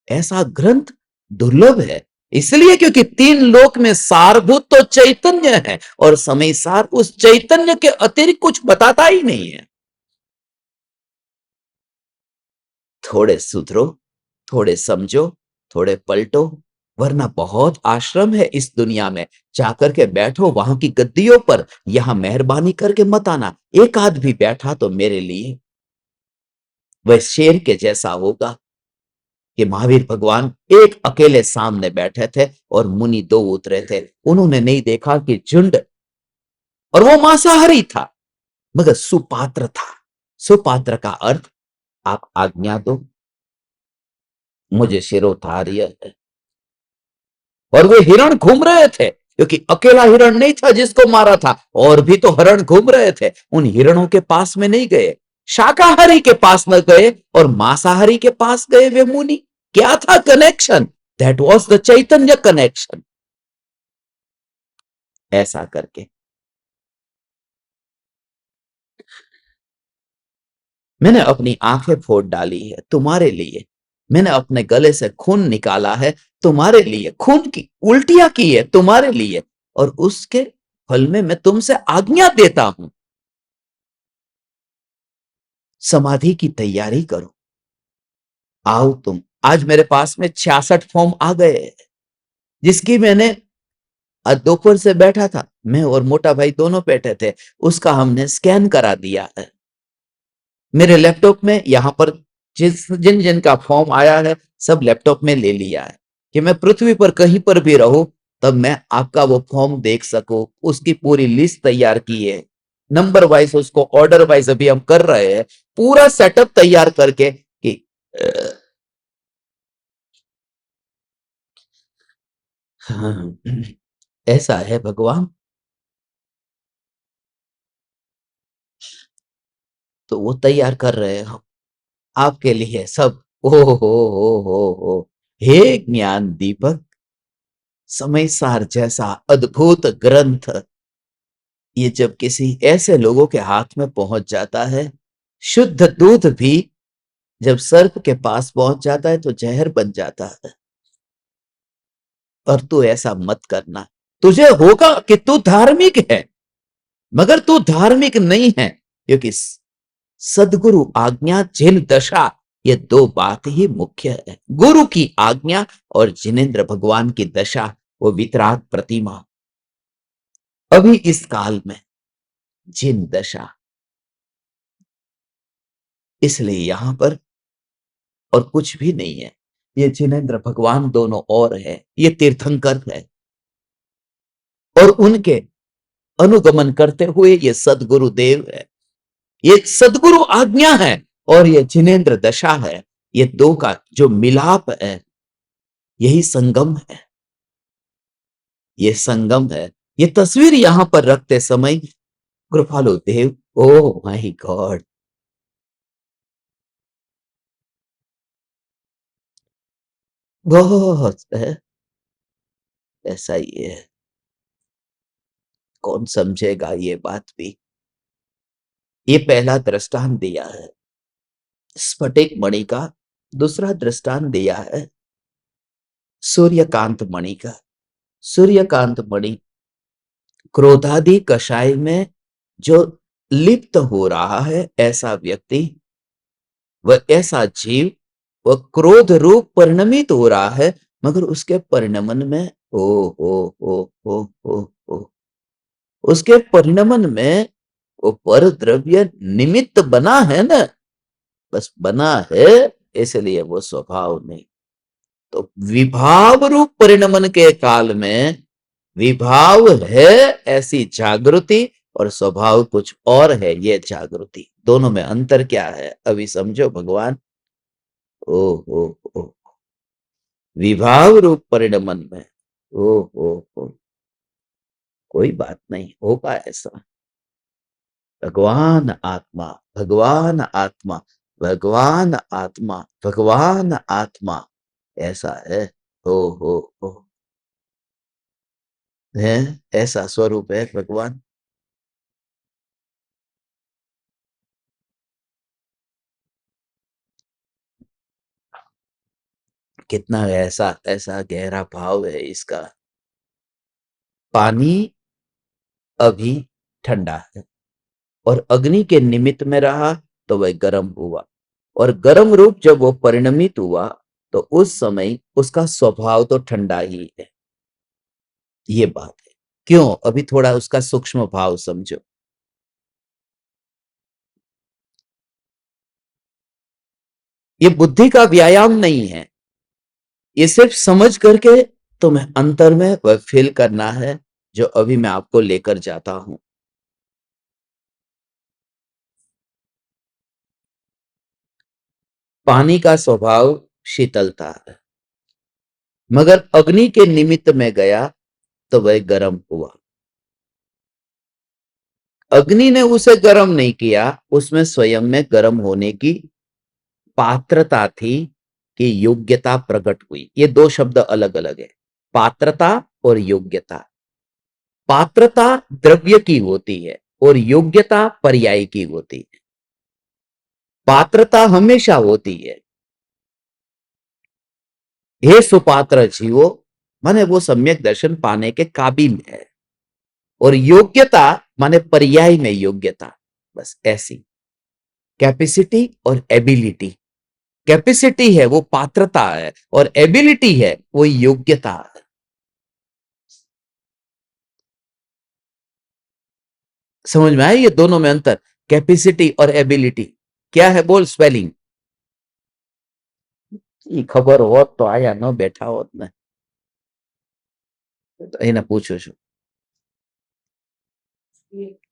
ऐसा ग्रंथ दुर्लभ है। इसलिए क्योंकि 3 लोक में सारभूत तो चैतन्य है, और समय सार उस चैतन्य के अतिरिक्त कुछ बताता ही नहीं है। थोड़े सुधरो, थोड़े समझो, थोड़े पलटो, वरना बहुत आश्रम है इस दुनिया में। जाकर के बैठो वहां की गद्दियों पर। यहां मेहरबानी करके मत आना। एक आध भी बैठा तो मेरे लिए वह शेर के जैसा होगा कि महावीर भगवान एक अकेले सामने बैठे थे और मुनि 2 उतरे थे। उन्होंने नहीं देखा कि झुंड, और वो मांसाहारी था, मगर सुपात्र था। सुपात्र का अर्थ आप आज्ञा दो, मुझे शिरोधार्य है। और वे हिरण घूम रहे थे, क्योंकि अकेला हिरण नहीं था जिसको मारा था, और भी तो हिरण घूम रहे थे। उन हिरणों के पास में नहीं गए, शाकाहारी के पास न गए और मांसाहारी के पास गए वे मुनि। क्या था connection? That was the Chaitanya connection. ऐसा करके मैंने अपनी आंखें फोड़ डाली है तुम्हारे लिए, मैंने अपने गले से खून निकाला है तुम्हारे लिए, खून की उल्टियां की है तुम्हारे लिए, और उसके फल में मैं तुमसे आज्ञा देता हूं, समाधि की तैयारी करो। आओ तुम। आज मेरे पास में 66 फॉर्म आ गए हैं, जिसकी मैंने आज दोपहर से बैठा था, मैं और मोटा भाई दोनों बैठे थे, उसका हमने स्कैन करा दिया है मेरे लैपटॉप में। यहां पर जिन जिन का फॉर्म आया है सब लैपटॉप में ले लिया है, कि मैं पृथ्वी पर कहीं पर भी रहूं तब मैं आपका वो फॉर्म देख सकूं। उसकी पूरी लिस्ट तैयार की है, नंबर वाइज, उसको ऑर्डर वाइज अभी हम कर रहे हैं, पूरा सेटअप तैयार करके कि हाँ, ऐसा है भगवान। तो वो तैयार कर रहे हैं हम आपके लिए सब। ओ हो हे ज्ञान दीपक, समय सार जैसा अद्भुत ग्रंथ, ये जब किसी ऐसे लोगों के हाथ में पहुंच जाता है, शुद्ध दूध भी जब सर्प के पास पहुंच जाता है तो जहर बन जाता है। और तू ऐसा मत करना। तुझे होगा कि तू धार्मिक है, मगर तू धार्मिक नहीं है, क्योंकि सदगुरु आज्ञा जिन दशा, ये दो बात ही मुख्य है। गुरु की आज्ञा और जिनेन्द्र भगवान की दशा, वो वितराग प्रतिमा। अभी इस काल में जिन दशा, इसलिए यहां पर और कुछ भी नहीं है। ये जिनेन्द्र भगवान दोनों और है, ये तीर्थंकर है, और उनके अनुगमन करते हुए ये सदगुरु देव है। ये सदगुरु आज्ञा है और ये जिनेन्द्र दशा है। ये दो का जो मिलाप है, यही संगम है। ये संगम है। ये तस्वीर यहां पर रखते समय कृपालु देव, ओ माय गॉड, बहुत है। ऐसा ही है, कौन समझेगा ये बात भी। ये पहला दृष्टांत दिया है स्फटिक मणि का, दूसरा दृष्टांत दिया है सूर्यकांत मणि का। सूर्यकांत मणि क्रोधादि कषाय में जो लिप्त हो रहा है, ऐसा व्यक्ति, वह ऐसा जीव, वह क्रोध रूप परिणमित हो रहा है, मगर उसके परिणमन में ओ ओ उसके परिणमन में वो पर द्रव्य निमित्त बना है ना, बस बना है, इसलिए वो स्वभाव नहीं। तो विभाव रूप परिणमन के काल में विभाव है ऐसी जागृति, और स्वभाव कुछ और है ये जागृति। दोनों में अंतर क्या है अभी समझो भगवान। ओ हो ओ विभाव रूप परिणमन में ओ कोई बात नहीं होगा ऐसा। भगवान आत्मा, भगवान आत्मा, भगवान आत्मा, भगवान आत्मा, ऐसा है। हो है, ऐसा स्वरूप है भगवान। कितना ऐसा ऐसा गहरा भाव है इसका। पानी अभी ठंडा है, और अग्नि के निमित्त में रहा तो वह गर्म हुआ, और गर्म रूप जब वो परिणमित हुआ तो उस समय उसका स्वभाव तो ठंडा ही है। ये बात है। क्यों? अभी थोड़ा उसका सूक्ष्म भाव समझो। ये बुद्धि का व्यायाम नहीं है, ये सिर्फ समझ करके तुम्हें अंतर में वह फील करना है, जो अभी मैं आपको लेकर जाता हूं। पानी का स्वभाव शीतलता है, मगर अग्नि के निमित्त में गया तो वह गर्म हुआ। अग्नि ने उसे गर्म नहीं किया, उसमें स्वयं में गर्म होने की पात्रता थी कि योग्यता प्रकट हुई। ये दो शब्द अलग अलग है, पात्रता और योग्यता। पात्रता द्रव्य की होती है और योग्यता पर्याय की होती है। पात्रता हमेशा होती है, हे सुपात्र जीवो, माने वो सम्यक दर्शन पाने के काबिल है, और योग्यता माने पर्याय में योग्यता, बस ऐसी। कैपेसिटी और एबिलिटी, कैपेसिटी है वो पात्रता है, और एबिलिटी है वो योग्यता है। समझ में आया ये दोनों में अंतर? कैपेसिटी और एबिलिटी क्या है? बोल स्पेलिंग। खबर होत तो आया, न बैठा होत ने तो એને પૂછું છું।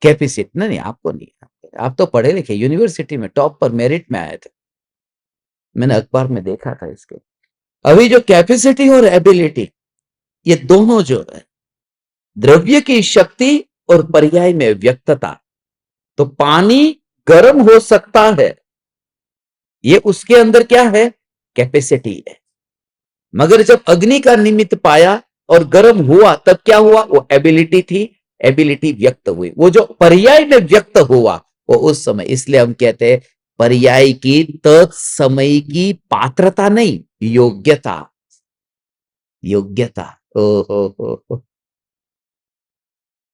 कैपेसिटी नहीं, आपको नहीं, आप तो पढ़े लिखे, यूनिवर्सिटी में टॉप पर मेरिट में आए थे, मैंने अखबार में देखा था इसके। अभी जो कैपेसिटी और एबिलिटी, ये दोनों जो है द्रव्य की शक्ति और पर्याय में व्यक्तता। तो पानी गर्म हो सकता है, ये उसके अंदर क्या है? कैपेसिटी है। मगर जब अग्नि का निमित्त पाया और गर्म हुआ, तब क्या हुआ? वो एबिलिटी थी, एबिलिटी व्यक्त हुई। वो जो पर्याय में व्यक्त हुआ वो उस समय, इसलिए हम कहते हैं पर्याय की तत्समय की पात्रता नहीं, योग्यता। योग्यता, ओहो हो,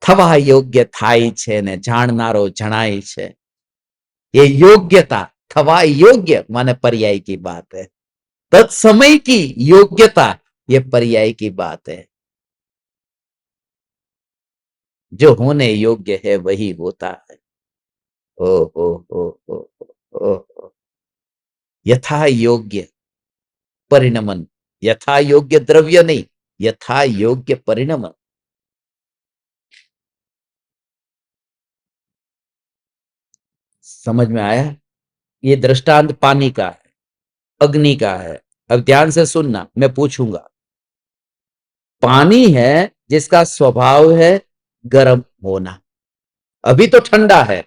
થવા યોગ્ય થાય છે ને જાણનારો જણાય છે। ये योग्यता, थवा योग्य माने पर्याय की बात है, तत्समय की योग्यता ये पर्याय की बात है। जो होने योग्य है वही होता है। ओ ओ ओ ओ ओ, ओ। यथा योग्य परिणमन, यथा योग्य द्रव्य नहीं, यथा योग्य परिणमन। समझ में आया? ये दृष्टांत पानी का है, अग्नि का है। अब ध्यान से सुनना, मैं पूछूंगा। पानी है जिसका स्वभाव है गर्म होना, अभी तो ठंडा है,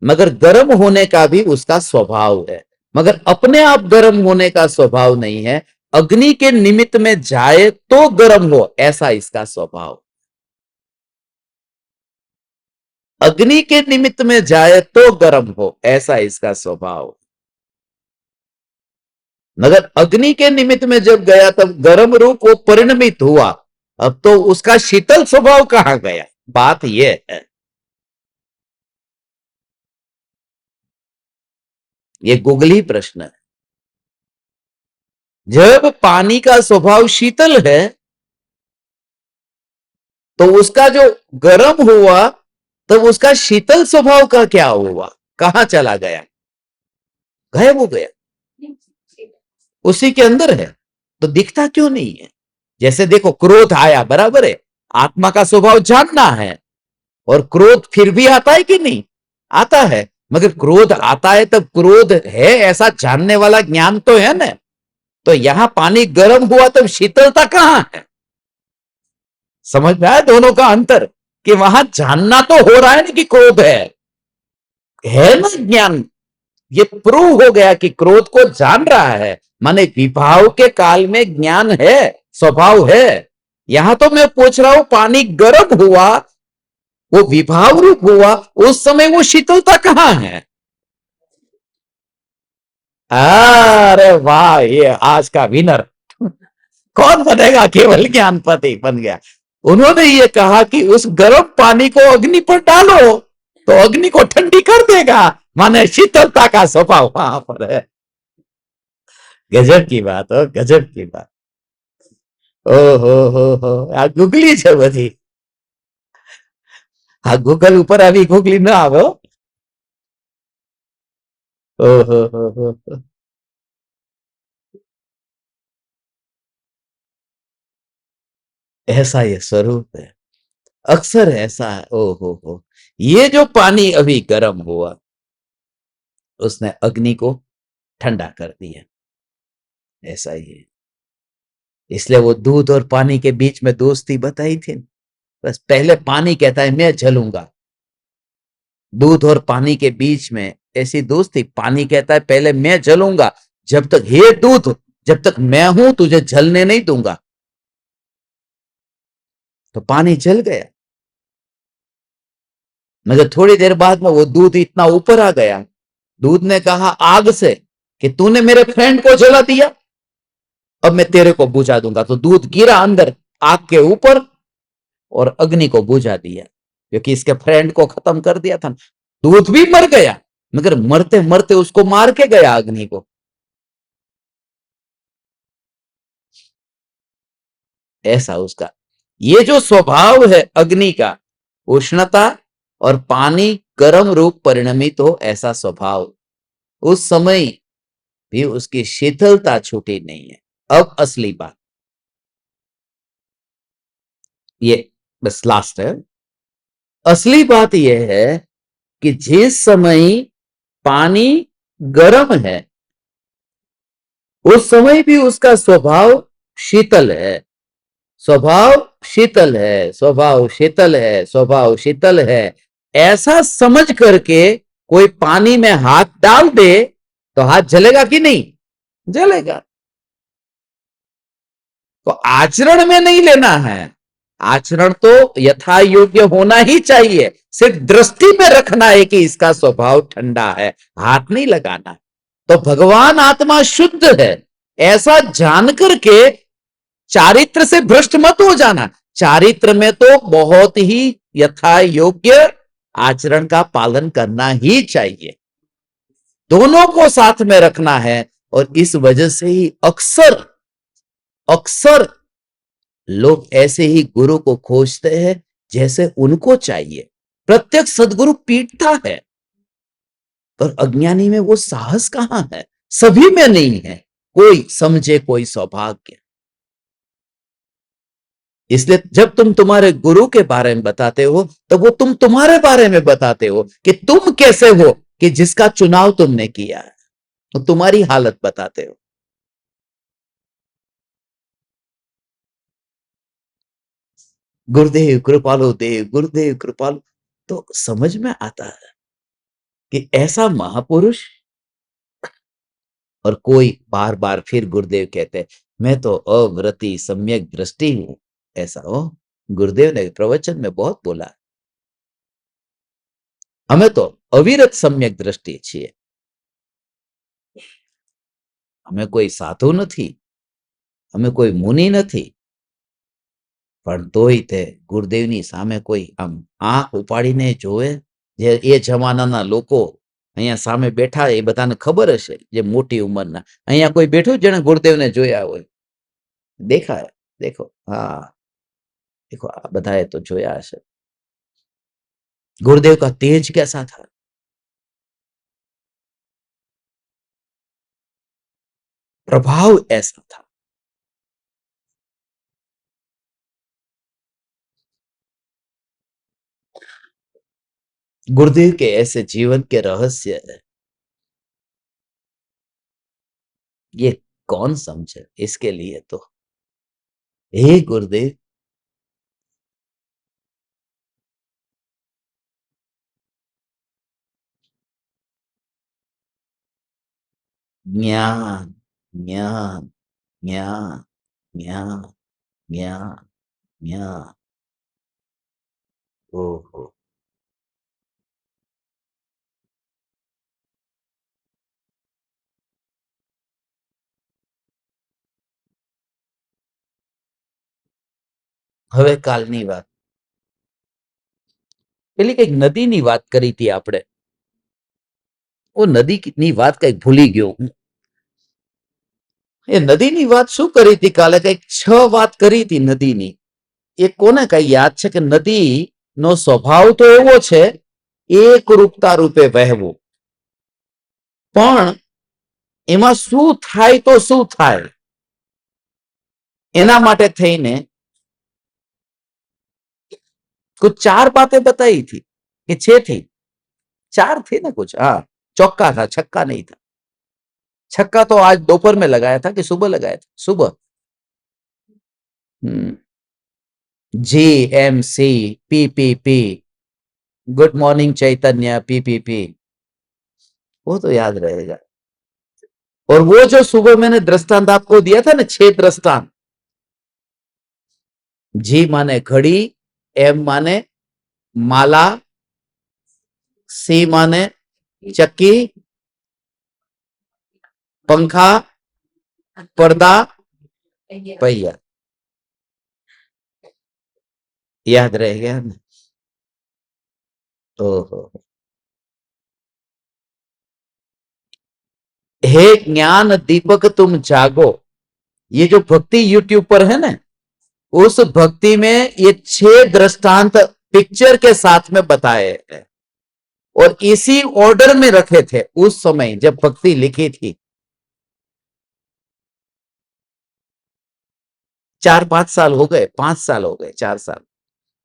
मगर गर्म होने का भी उसका स्वभाव है, मगर अपने आप गर्म होने का स्वभाव नहीं है। अग्नि के निमित्त में जाए तो गर्म हो, ऐसा इसका स्वभाव। अग्नि के निमित्त में जाए तो गर्म हो, ऐसा इसका स्वभाव। मगर अग्नि के निमित्त में जब गया तब गर्म रूप वो परिणमित हुआ, अब तो उसका शीतल स्वभाव कहां गया? बात यह है। ये गूगली प्रश्न है। जब पानी का स्वभाव शीतल है तो उसका जो गर्म हुआ, तब उसका शीतल स्वभाव का क्या हुआ? कहां चला गया? गायब हो गया, उसी के अंदर है, तो दिखता क्यों नहीं है? जैसे देखो, क्रोध आया, बराबर है, आत्मा का स्वभाव जानना है, और क्रोध फिर भी आता है कि नहीं? आता है, मगर क्रोध आता है तब क्रोध है ऐसा जानने वाला ज्ञान तो है ना। तो यहां पानी गर्म हुआ तब शीतलता कहां है? समझ में आया दोनों का अंतर? कि वहां जानना तो हो रहा है ना कि क्रोध है ना ज्ञान। ये प्रूव हो गया कि क्रोध को जान रहा है, माने विभाव के काल में ज्ञान है, स्वभाव है। यहां तो मैं पूछ रहा हूं, पानी गर्म हुआ, वो विभाव रूप हुआ, उस समय वो शीतलता कहां है? अरे वाह, ये आज का विनर। कौन बनेगा केवल ज्ञानपति बन गया। उन्होंने ये कहा कि उस गर्म पानी को अग्नि पर डालो तो अग्नि को ठंडी कर देगा, माने शीतलता का स्वभाव वहां पर है। गजब की बात हो, गजब की बात। हो, आ गुगली છે બધી। આ ગૂગલ ઉપર આવી ગુગલી ના આવે હો। हो। ऐसा ये स्वरूप है, अक्सर ऐसा है। ओ हो, ये जो पानी अभी गर्म हुआ, उसने अग्नि को ठंडा कर दिया। ऐसा ही है। इसलिए वो दूध और पानी के बीच में दोस्ती बताई थी। बस पहले पानी कहता है मैं जलूंगा। दूध और पानी के बीच में ऐसी दोस्ती, पानी कहता है पहले मैं जलूंगा, जब तक हे दूध, जब तक मैं हूं तुझे जलने नहीं दूंगा। तो पानी जल गया, मगर थोड़ी देर बाद में वो दूध इतना ऊपर आ गया, दूध ने कहा आग से कि तूने मेरे फ्रेंड को जला दिया, अब मैं तेरे को बुझा दूंगा। तो दूध गिरा अंदर आग के ऊपर और अग्नि को बुझा दिया, क्योंकि इसके फ्रेंड को खत्म कर दिया था। दूध भी मर गया, मगर मरते मरते उसको मार के गया अग्नि को। ऐसा उसका ये जो स्वभाव है अग्नि का, उष्णता और पानी गर्म रूप परिणमित हो, ऐसा स्वभाव, उस समय भी उसकी शीतलता छूटी नहीं है। अब असली बात ये, बस लास्ट है, असली बात यह है कि जिस समय पानी गर्म है उस समय भी उसका स्वभाव शीतल है। स्वभाव शीतल है, स्वभाव शीतल है, स्वभाव शीतल है, ऐसा समझ करके कोई पानी में हाथ डाल दे तो हाथ जलेगा कि नहीं? जलेगा। तो आचरण में नहीं लेना है, आचरण तो यथा योग्य होना ही चाहिए, सिर्फ दृष्टि में रखना है कि इसका स्वभाव ठंडा है, हाथ नहीं लगाना। तो भगवान आत्मा शुद्ध है ऐसा जानकर के चारित्र से भ्रष्ट मत हो जाना। चारित्र में तो बहुत ही यथा योग्य आचरण का पालन करना ही चाहिए, दोनों को साथ में रखना है। और इस वजह से ही अक्सर अक्सर लोग ऐसे ही गुरु को खोजते हैं जैसे उनको चाहिए। प्रत्यक्ष सदगुरु पीटता है, पर अज्ञानी में वो साहस कहां है? सभी में नहीं है, कोई समझे कोई सौभाग्य। इसलिए जब तुम तुम्हारे गुरु के बारे में बताते हो तो वो तुम तुम्हारे बारे में बताते हो कि तुम कैसे हो, कि जिसका चुनाव तुमने किया है, तो तुम्हारी हालत बताते हो। गुरुदेव कृपालु देव, गुरुदेव कृपालु, तो समझ में आता है कि ऐसा महापुरुष। और कोई बार बार फिर गुरुदेव कहते हैं मैं तो अव्रति सम्यक दृष्टि हूं, ऐसा हो। गुरुदेव ने प्रवचन में बहुत बोला, हमें तो अविरत सम्यक दृष्टि छे, हमें कोई साधु नहीं, हमें कोई मुनि नहीं, પણ તોય તે ગુરુદેવની સામે કોઈ આમ આંખ ઉપાડીને જોવે, જે એ જમાનાના લોકો અહીંયા સામે બેઠા એ બધાને ખબર હશે, જે મોટી ઉંમરના અહીંયા કોઈ બેઠું જેને ગુરુદેવને જોયા હોય? દેખાય, देखो हाँ, देखो આ બધાએ તો જોયા હશે। गुरुदेव का तेज कैसा था, प्रभाव ऐसा था। गुरुदेव के ऐसे जीवन के रहस्य ये कौन समझे? इसके लिए तो हे गुरुदेव, ज्ञान ज्ञान ज्ञान ज्ञान ज्ञान ज्ञान। ओहो, હવે કાલની વાત, પેલી કઈક નદીની વાત કરી હતી આપણે, ઓ નદીની વાત કઈક ભૂલી ગયો હું। એ નદીની વાત શું કરી હતી કાલે? કઈક 6 વાત કરી હતી નદીની। એ કોને કઈ યાદ છે કે નદી નો સ્વભાવ તો એવો છે એક રૂપતા રૂપે વહેવું, પણ એમાં શું થાય તો શું થાય એના માટે થઈને कुछ 4 बातें बताई थी कि 6 थी, 4 थी ना कुछ, हाँ, चौका था, छक्का नहीं था। छक्का तो आज दोपहर में लगाया था कि सुबह लगाया था? सुबह। GMC, PPP, गुड मॉर्निंग चैतन्य, PPP, वो तो याद रहेगा। और वो जो सुबह मैंने दृष्टांत आपको दिया था ना, 6 दृष्टांत, G माने घड़ी, M माने माला, C माने चक्की, पंखा, पर्दा, पहिया। याद रह गया ना? ओहो। हे ज्ञान दीपक तुम जागो, ये जो भक्ति यूट्यूब पर है ना, उस भक्ति में ये 6 दृष्टांत पिक्चर के साथ में बताए हैं और इसी ऑर्डर में रखे थे उस समय जब भक्ति लिखी थी। 4-5 साल हो गए, 5 साल हो गए, 4 साल,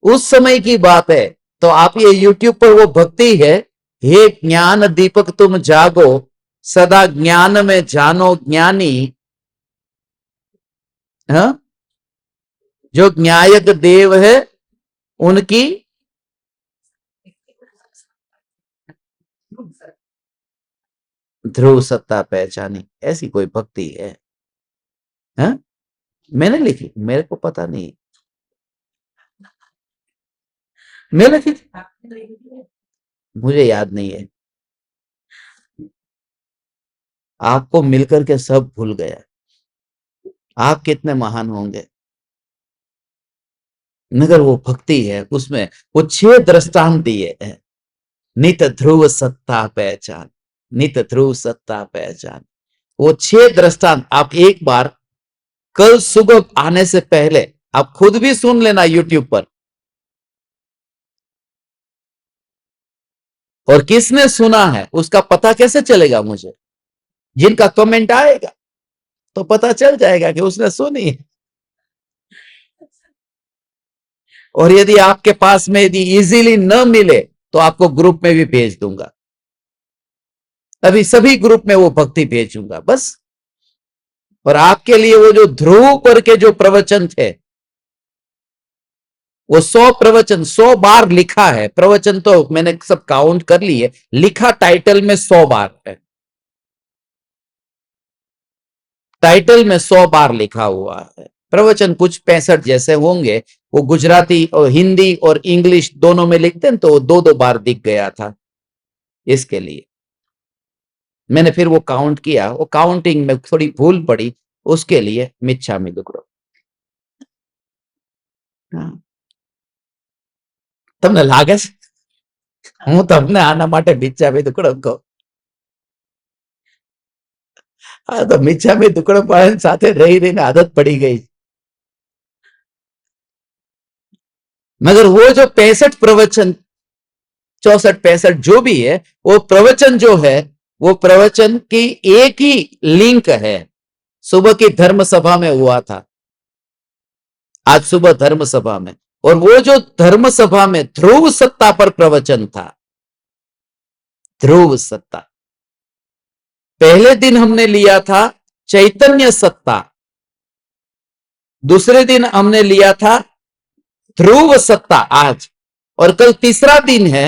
उस समय की बात है। तो आप ये यूट्यूब पर वो भक्ति है, हे ज्ञान दीपक तुम जागो, सदा ज्ञान में जानो ज्ञानी, हाँ? जो न्यायक देव है उनकी ध्रुव सत्ता पहचानी, ऐसी कोई भक्ति है? हाँ? मैंने लिखी, मेरे को पता नहीं, मैंने लिखी थी? मुझे याद नहीं है। आपको मिलकर के सब भूल गया। आप कितने महान होंगे, मगर वो भक्ति है, उसमें वो 6 दृष्टांत दिए हैं। नित ध्रुव सत्ता पहचान, नित ध्रुव सत्ता पहचान, वो 6 दृष्टांत आप एक बार कल सुबह आने से पहले आप खुद भी सुन लेना यूट्यूब पर। और किसने सुना है उसका पता कैसे चलेगा मुझे? जिनका कमेंट आएगा तो पता चल जाएगा कि उसने सुनी है। और यदि आपके पास में यदि इजीली न मिले तो आपको ग्रुप में भी भेज दूंगा, अभी सभी ग्रुप में वो भक्ति भेजूंगा बस। और आपके लिए वो जो ध्रुव पर के जो प्रवचन थे, वो 100 प्रवचन 100 बार लिखा है। प्रवचन तो मैंने सब काउंट कर लिए, लिखा टाइटल में 100 बार है, टाइटल में 100 बार लिखा हुआ है। प्रवचन कुछ 65 जैसे होंगे, वो गुजराती और हिंदी और इंग्लिश दोनों में लिखते हैं, तो 2-2 बार दिख गया था। इसके लिए मैंने फिर वो काउंट किया, वो काउंटिंग में थोड़ी भूल पड़ी, उसके लिए मिच्छामि दुक्कडम। તમને લાગે છે હું તમને આના માટે મિચ્છામી દુક્કડમ કહું? આ તો મિચ્છામી દુક્કડમ વાળાની સાથે રહી રહીને આદત પડી ગઈ। मगर वो जो 65 प्रवचन, 64-65 जो भी है, वो प्रवचन जो है, वो प्रवचन की एक ही लिंक है। सुबह की धर्म सभा में हुआ था, आज सुबह धर्म सभा में। और वो जो धर्म सभा में ध्रुव सत्ता पर प्रवचन था, ध्रुव सत्ता। पहले दिन हमने लिया था चैतन्य सत्ता, दूसरे दिन हमने लिया था ध्रुव सत्ता आज, और कल तीसरा दिन है,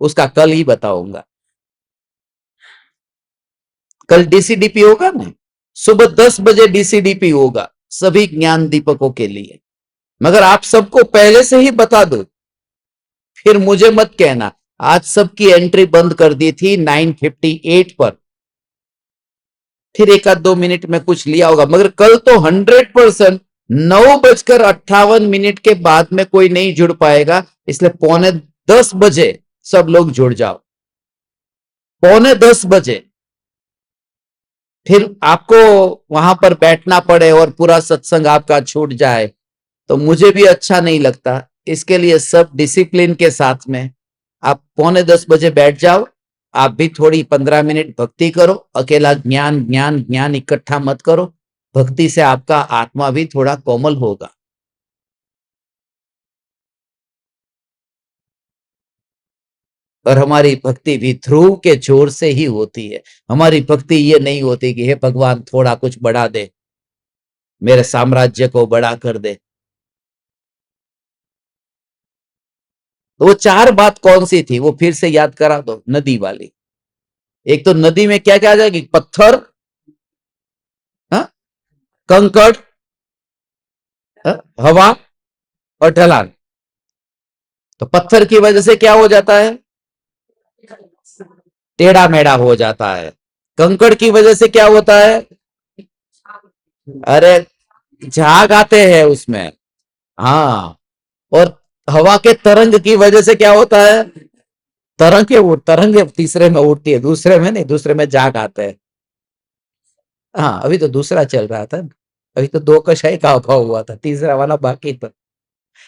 उसका कल ही बताऊंगा। कल डीसीडीपी होगा ना, सुबह 10 बजे डीसीडीपी होगा सभी ज्ञान दीपकों के लिए। मगर आप सबको पहले से ही बता दो, फिर मुझे मत कहना आज सबकी एंट्री बंद कर दी थी 9:58 पर, फिर 1-2 मिनट में कुछ लिया होगा। मगर कल तो 100% 9:58 के बाद में कोई नहीं जुड़ पाएगा, इसलिए 9:45 सब लोग जुड़ जाओ, 9:45। फिर आपको वहां पर बैठना पड़े और पूरा सत्संग आपका छूट जाए तो मुझे भी अच्छा नहीं लगता। इसके लिए सब डिसिप्लिन के साथ में आप 9:45 बैठ जाओ। आप भी थोड़ी 15 मिनट भक्ति करो, अकेला ज्ञान ज्ञान ज्ञान इकट्ठा मत करो, भक्ति से आपका आत्मा भी थोड़ा कोमल होगा। और हमारी भक्ति भी ध्रुव के जोर से ही होती है। हमारी भक्ति ये नहीं होती कि हे भगवान थोड़ा कुछ बढ़ा दे, मेरे साम्राज्य को बड़ा कर दे। तो वो चार बात कौन सी थी, वो फिर से याद करा दो, नदी वाली। एक तो नदी में क्या क्या आ जाएगी, पत्थर, हा? कंकड़, हा? हवा और ढलान। तो पत्थर की वजह से क्या हो जाता है, टेढ़ा मेढ़ा हो जाता है। कंकड़ की वजह से क्या होता है, अरे झाग आते हैं उसमें। हाँ, और हवा के तरंग की वजह से क्या होता है, तरंगे तीसरे में उठती है, दूसरे में नहीं, दूसरे में झाग आते हैं। हाँ, अभी तो दूसरा चल रहा था, अभी तो दो कशाई का अभाव हुआ था, तीसरा वाला बाकी था।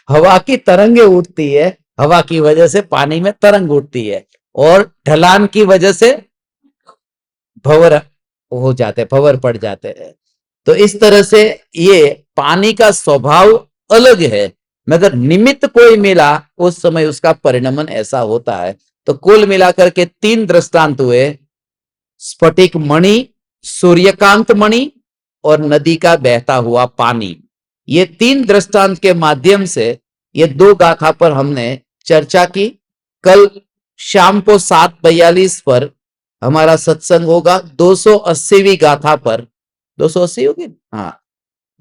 हवा की तरंगे उठती है, हवा की वजह से पानी में तरंग उठती है, और ढलान की वजह से भंवर हो जाते, भंवर पड़ जाते हैं। तो इस तरह से ये पानी का स्वभाव अलग है, मगर निमित्त कोई मिला उस समय उसका परिणमन ऐसा होता है। तो कुल मिलाकर के तीन दृष्टांत हुए, स्फटिक मणि, सूर्यकांत मणि और नदी का बहता हुआ पानी। ये तीन दृष्टांत के माध्यम से ये दो गाथा पर हमने चर्चा की। कल शाम को 7:42 पर हमारा सत्संग होगा 280वीं गाथा पर। 280 होगी, हाँ,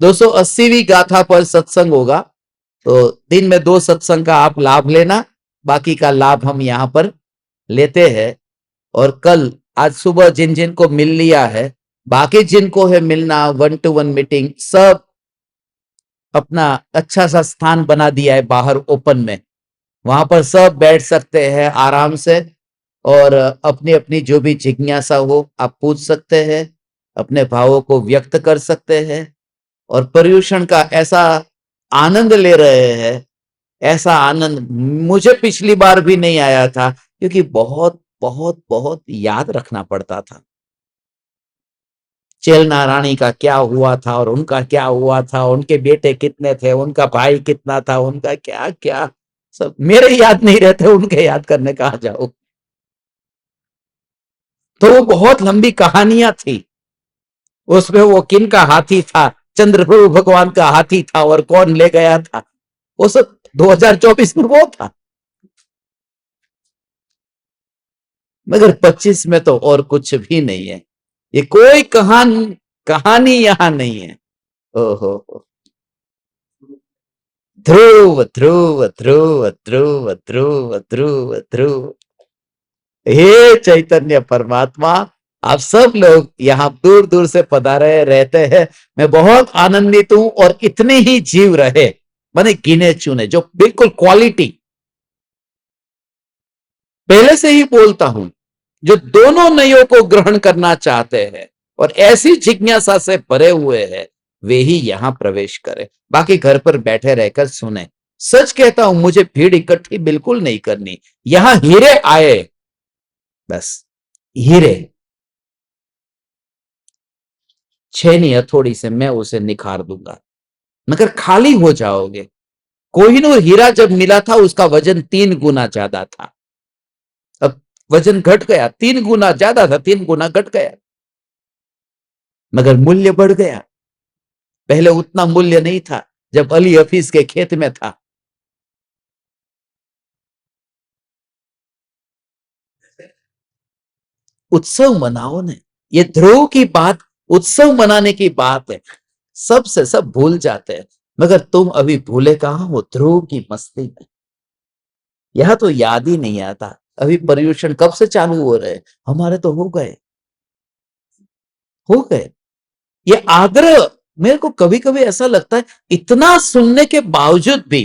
280वीं गाथा पर सत्संग होगा। तो दिन में दो सत्संग का आप लाभ लेना, बाकी का लाभ हम यहां पर लेते हैं। और कल, आज सुबह जिन जिन को मिल लिया है, बाकी जिनको है मिलना, 1-to-1 मीटिंग, सब अपना अच्छा सा स्थान बना दिया है बाहर ओपन में, वहां पर सब बैठ सकते हैं आराम से, और अपनी अपनी जो भी जिज्ञासा हो आप पूछ सकते हैं, अपने भावों को व्यक्त कर सकते हैं, और पर्यूषण का ऐसा आनंद ले रहे हैं। ऐसा आनंद मुझे पिछली बार भी नहीं आया था, क्योंकि बहुत बहुत बहुत याद रखना पड़ता था, चेलना रानी का क्या हुआ था और उनका क्या हुआ था, उनके बेटे कितने थे, उनका भाई कितना था, उनका क्या क्या, सब मेरे याद नहीं रहते, उनके याद करने कहा जाओ। तो वो बहुत लंबी कहानियां थी, उसमें वो किन का हाथी था, चंद्रप्रभु भगवान का हाथी था, और कौन ले गया था, वो सब 2024 में वो था। मगर 25 में तो और कुछ भी नहीं है, ये कोई कहानी यहां नहीं है। ओहो, ध्रुव ध्रुव ध्रुव ध्रुव ध्रुव ध्रुव ध्रुव। हे चैतन्य परमात्मा, आप सब लोग यहाँ दूर दूर से पधारे रहते हैं, मैं बहुत आनंदित हूं। और इतने ही जीव रहे, माने गिने चुने, जो बिल्कुल क्वालिटी, पहले से ही बोलता हूं, जो दोनों नयों को ग्रहण करना चाहते हैं और ऐसी जिज्ञासा से भरे हुए हैं, वे ही यहां प्रवेश करें, बाकी घर पर बैठे रहकर सुने। सच कहता हूं, मुझे भीड़ इकट्ठी बिल्कुल नहीं करनी, यहां हीरे आए, बस हीरे, छेनी हथौड़ी से मैं उसे निखार दूंगा, मगर खाली हो जाओगे। कोहिनूर हीरा जब मिला था उसका वजन 3 गुना ज्यादा था, अब वजन घट गया, 3 गुना ज्यादा था, 3 गुना घट गया, मगर मूल्य बढ़ गया। पहले उतना मूल्य नहीं था जब अली हफीज के खेत में था। उत्सव मनाओ ने, ये ध्रुव की बात, उत्सव मनाने की बात है। सबसे सब भूल जाते हैं, मगर तुम अभी भूले कहां हो ध्रुव की मस्ती में। यह तो याद ही नहीं आता, अभी पर्यूषण कब से चालू हो रहे हैं, हमारे तो हो गए ये आग्रह। मेरे को कभी कभी ऐसा लगता है, इतना सुनने के बावजूद भी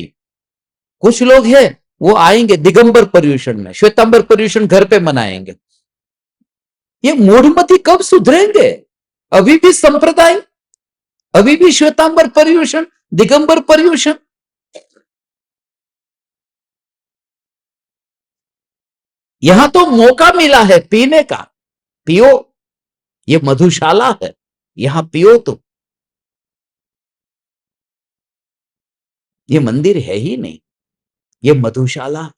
कुछ लोग हैं, वो आएंगे दिगंबर पर्यूषण में, श्वेतांबर पर्यूषण घर पे मनाएंगे। ये मूढ़मती कब सुधरेंगे, अभी भी संप्रदाय, अभी भी श्वेतांबर पर्यूषण, दिगंबर पर्यूषण। यहां तो मौका मिला है पीने का, पियो, ये मधुशाला है, यहां पियो। तो ये मंदिर है ही नहीं, ये मधुशाला।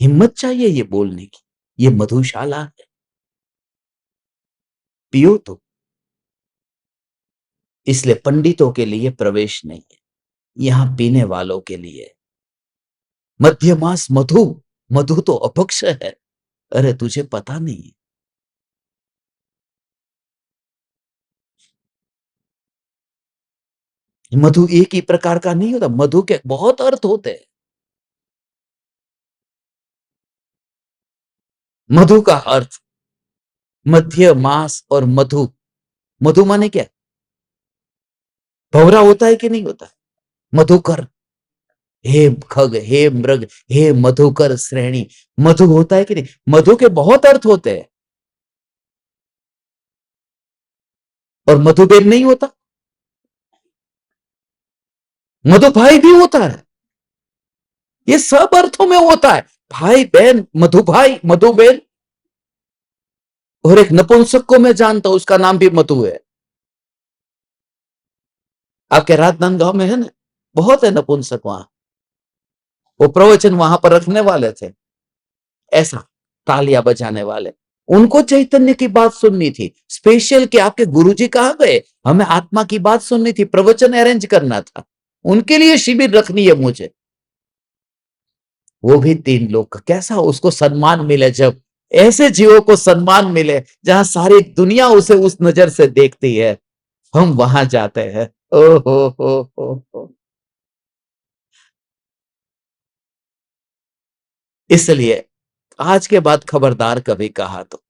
हिम्मत चाहिए ये बोलने की, ये मधुशाला है, पियो तो। इसलिए पंडितों के लिए प्रवेश नहीं है, यहां पीने वालों के लिए। मध्यमास मधु, मधु तो अपक्ष है। अरे तुझे पता नहीं, मधु एक ही प्रकार का नहीं होता, मधु के बहुत अर्थ होते हैं। मधु का अर्थ मध्य मास और मधु, मधु माने क्या, भवरा होता है कि नहीं होता, मधुकर, हे खग, हे मृग, हे मधुकर श्रेणी, मधु होता है कि नहीं, मधु के बहुत अर्थ होते हैं। और मधुबेन नहीं होता, मधु भाई भी होता है, ये सब अर्थों में होता है, भाई बहन, मधु भाई, मधु बहन। और एक नपुंसक को मैं जानता हूं, उसका नाम भी मधु है, आपके राजनांदगांव में है ना, बहुत है नपुंसक वहां, वो प्रवचन वहां पर रखने वाले थे, ऐसा तालियां बजाने वाले। उनको चैतन्य की बात सुननी थी, स्पेशल कि आपके गुरुजी कहां गए, हमें आत्मा की बात सुननी थी, प्रवचन अरेंज करना था, उनके लिए शिविर रखनी है मुझे। वो भी 3 लोग का, कैसा उसको सम्मान मिले, जब ऐसे जीवों को सम्मान मिले जहां सारी दुनिया उसे उस नजर से देखती है, हम वहां जाते हैं। ओ हो। इसलिए आज के बाद खबरदार कभी कहा तो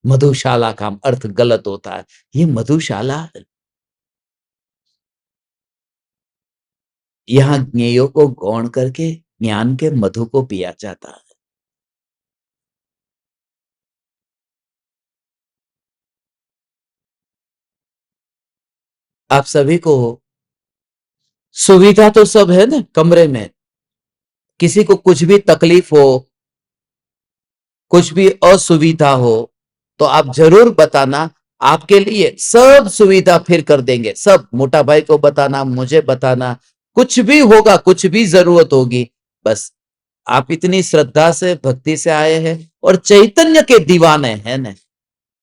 मधुशाला का अर्थ गलत होता है, ये मधुशाला है, यहां ज्ञेयों को गौण करके ज्ञान के मधु को पिया जाता है। आप सभी को सुविधा तो सब है ना कमरे में, किसी को कुछ भी तकलीफ हो, कुछ भी असुविधा हो, तो आप जरूर बताना, आपके लिए सब सुविधा फिर कर देंगे, सब, मोटा भाई को बताना, मुझे बताना, कुछ भी होगा, कुछ भी जरूरत होगी, बस आप इतनी श्रद्धा से, भक्ति से आए हैं और चैतन्य के दीवाने हैं ना,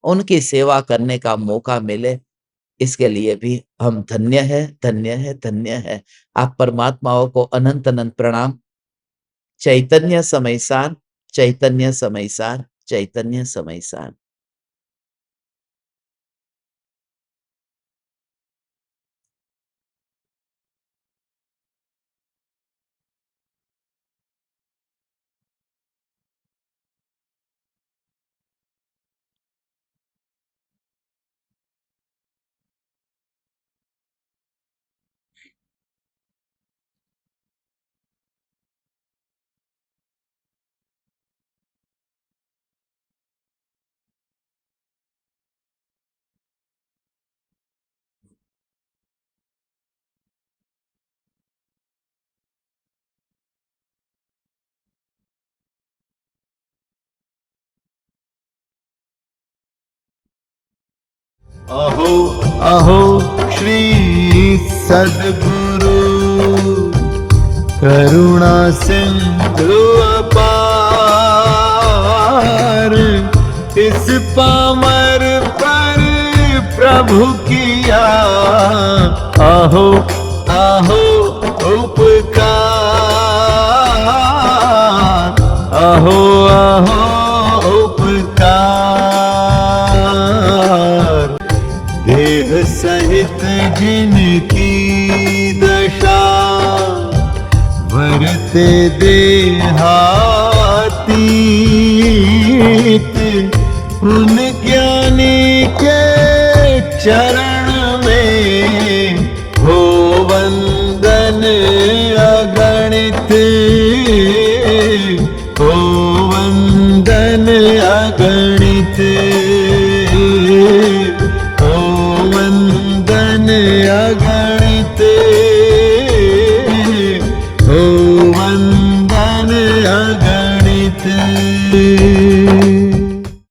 उनकी सेवा करने का मौका मिले, इसके लिए भी हम धन्य है, धन्य है, धन्य है। आप परमात्माओं को अनंत अनंत प्रणाम। चैतन्य समयसार, चैतन्य समयसार, चैतन्य समयसार। अहो अहो श्री सद्गुरु करुणा सिंधु अपार, इस पामर पर प्रभु किया अहो अहो उपकार, अहो अहो उपकार। देह सहित जिनकी दशा वरते देहातीत, उन ज्ञानी के चरण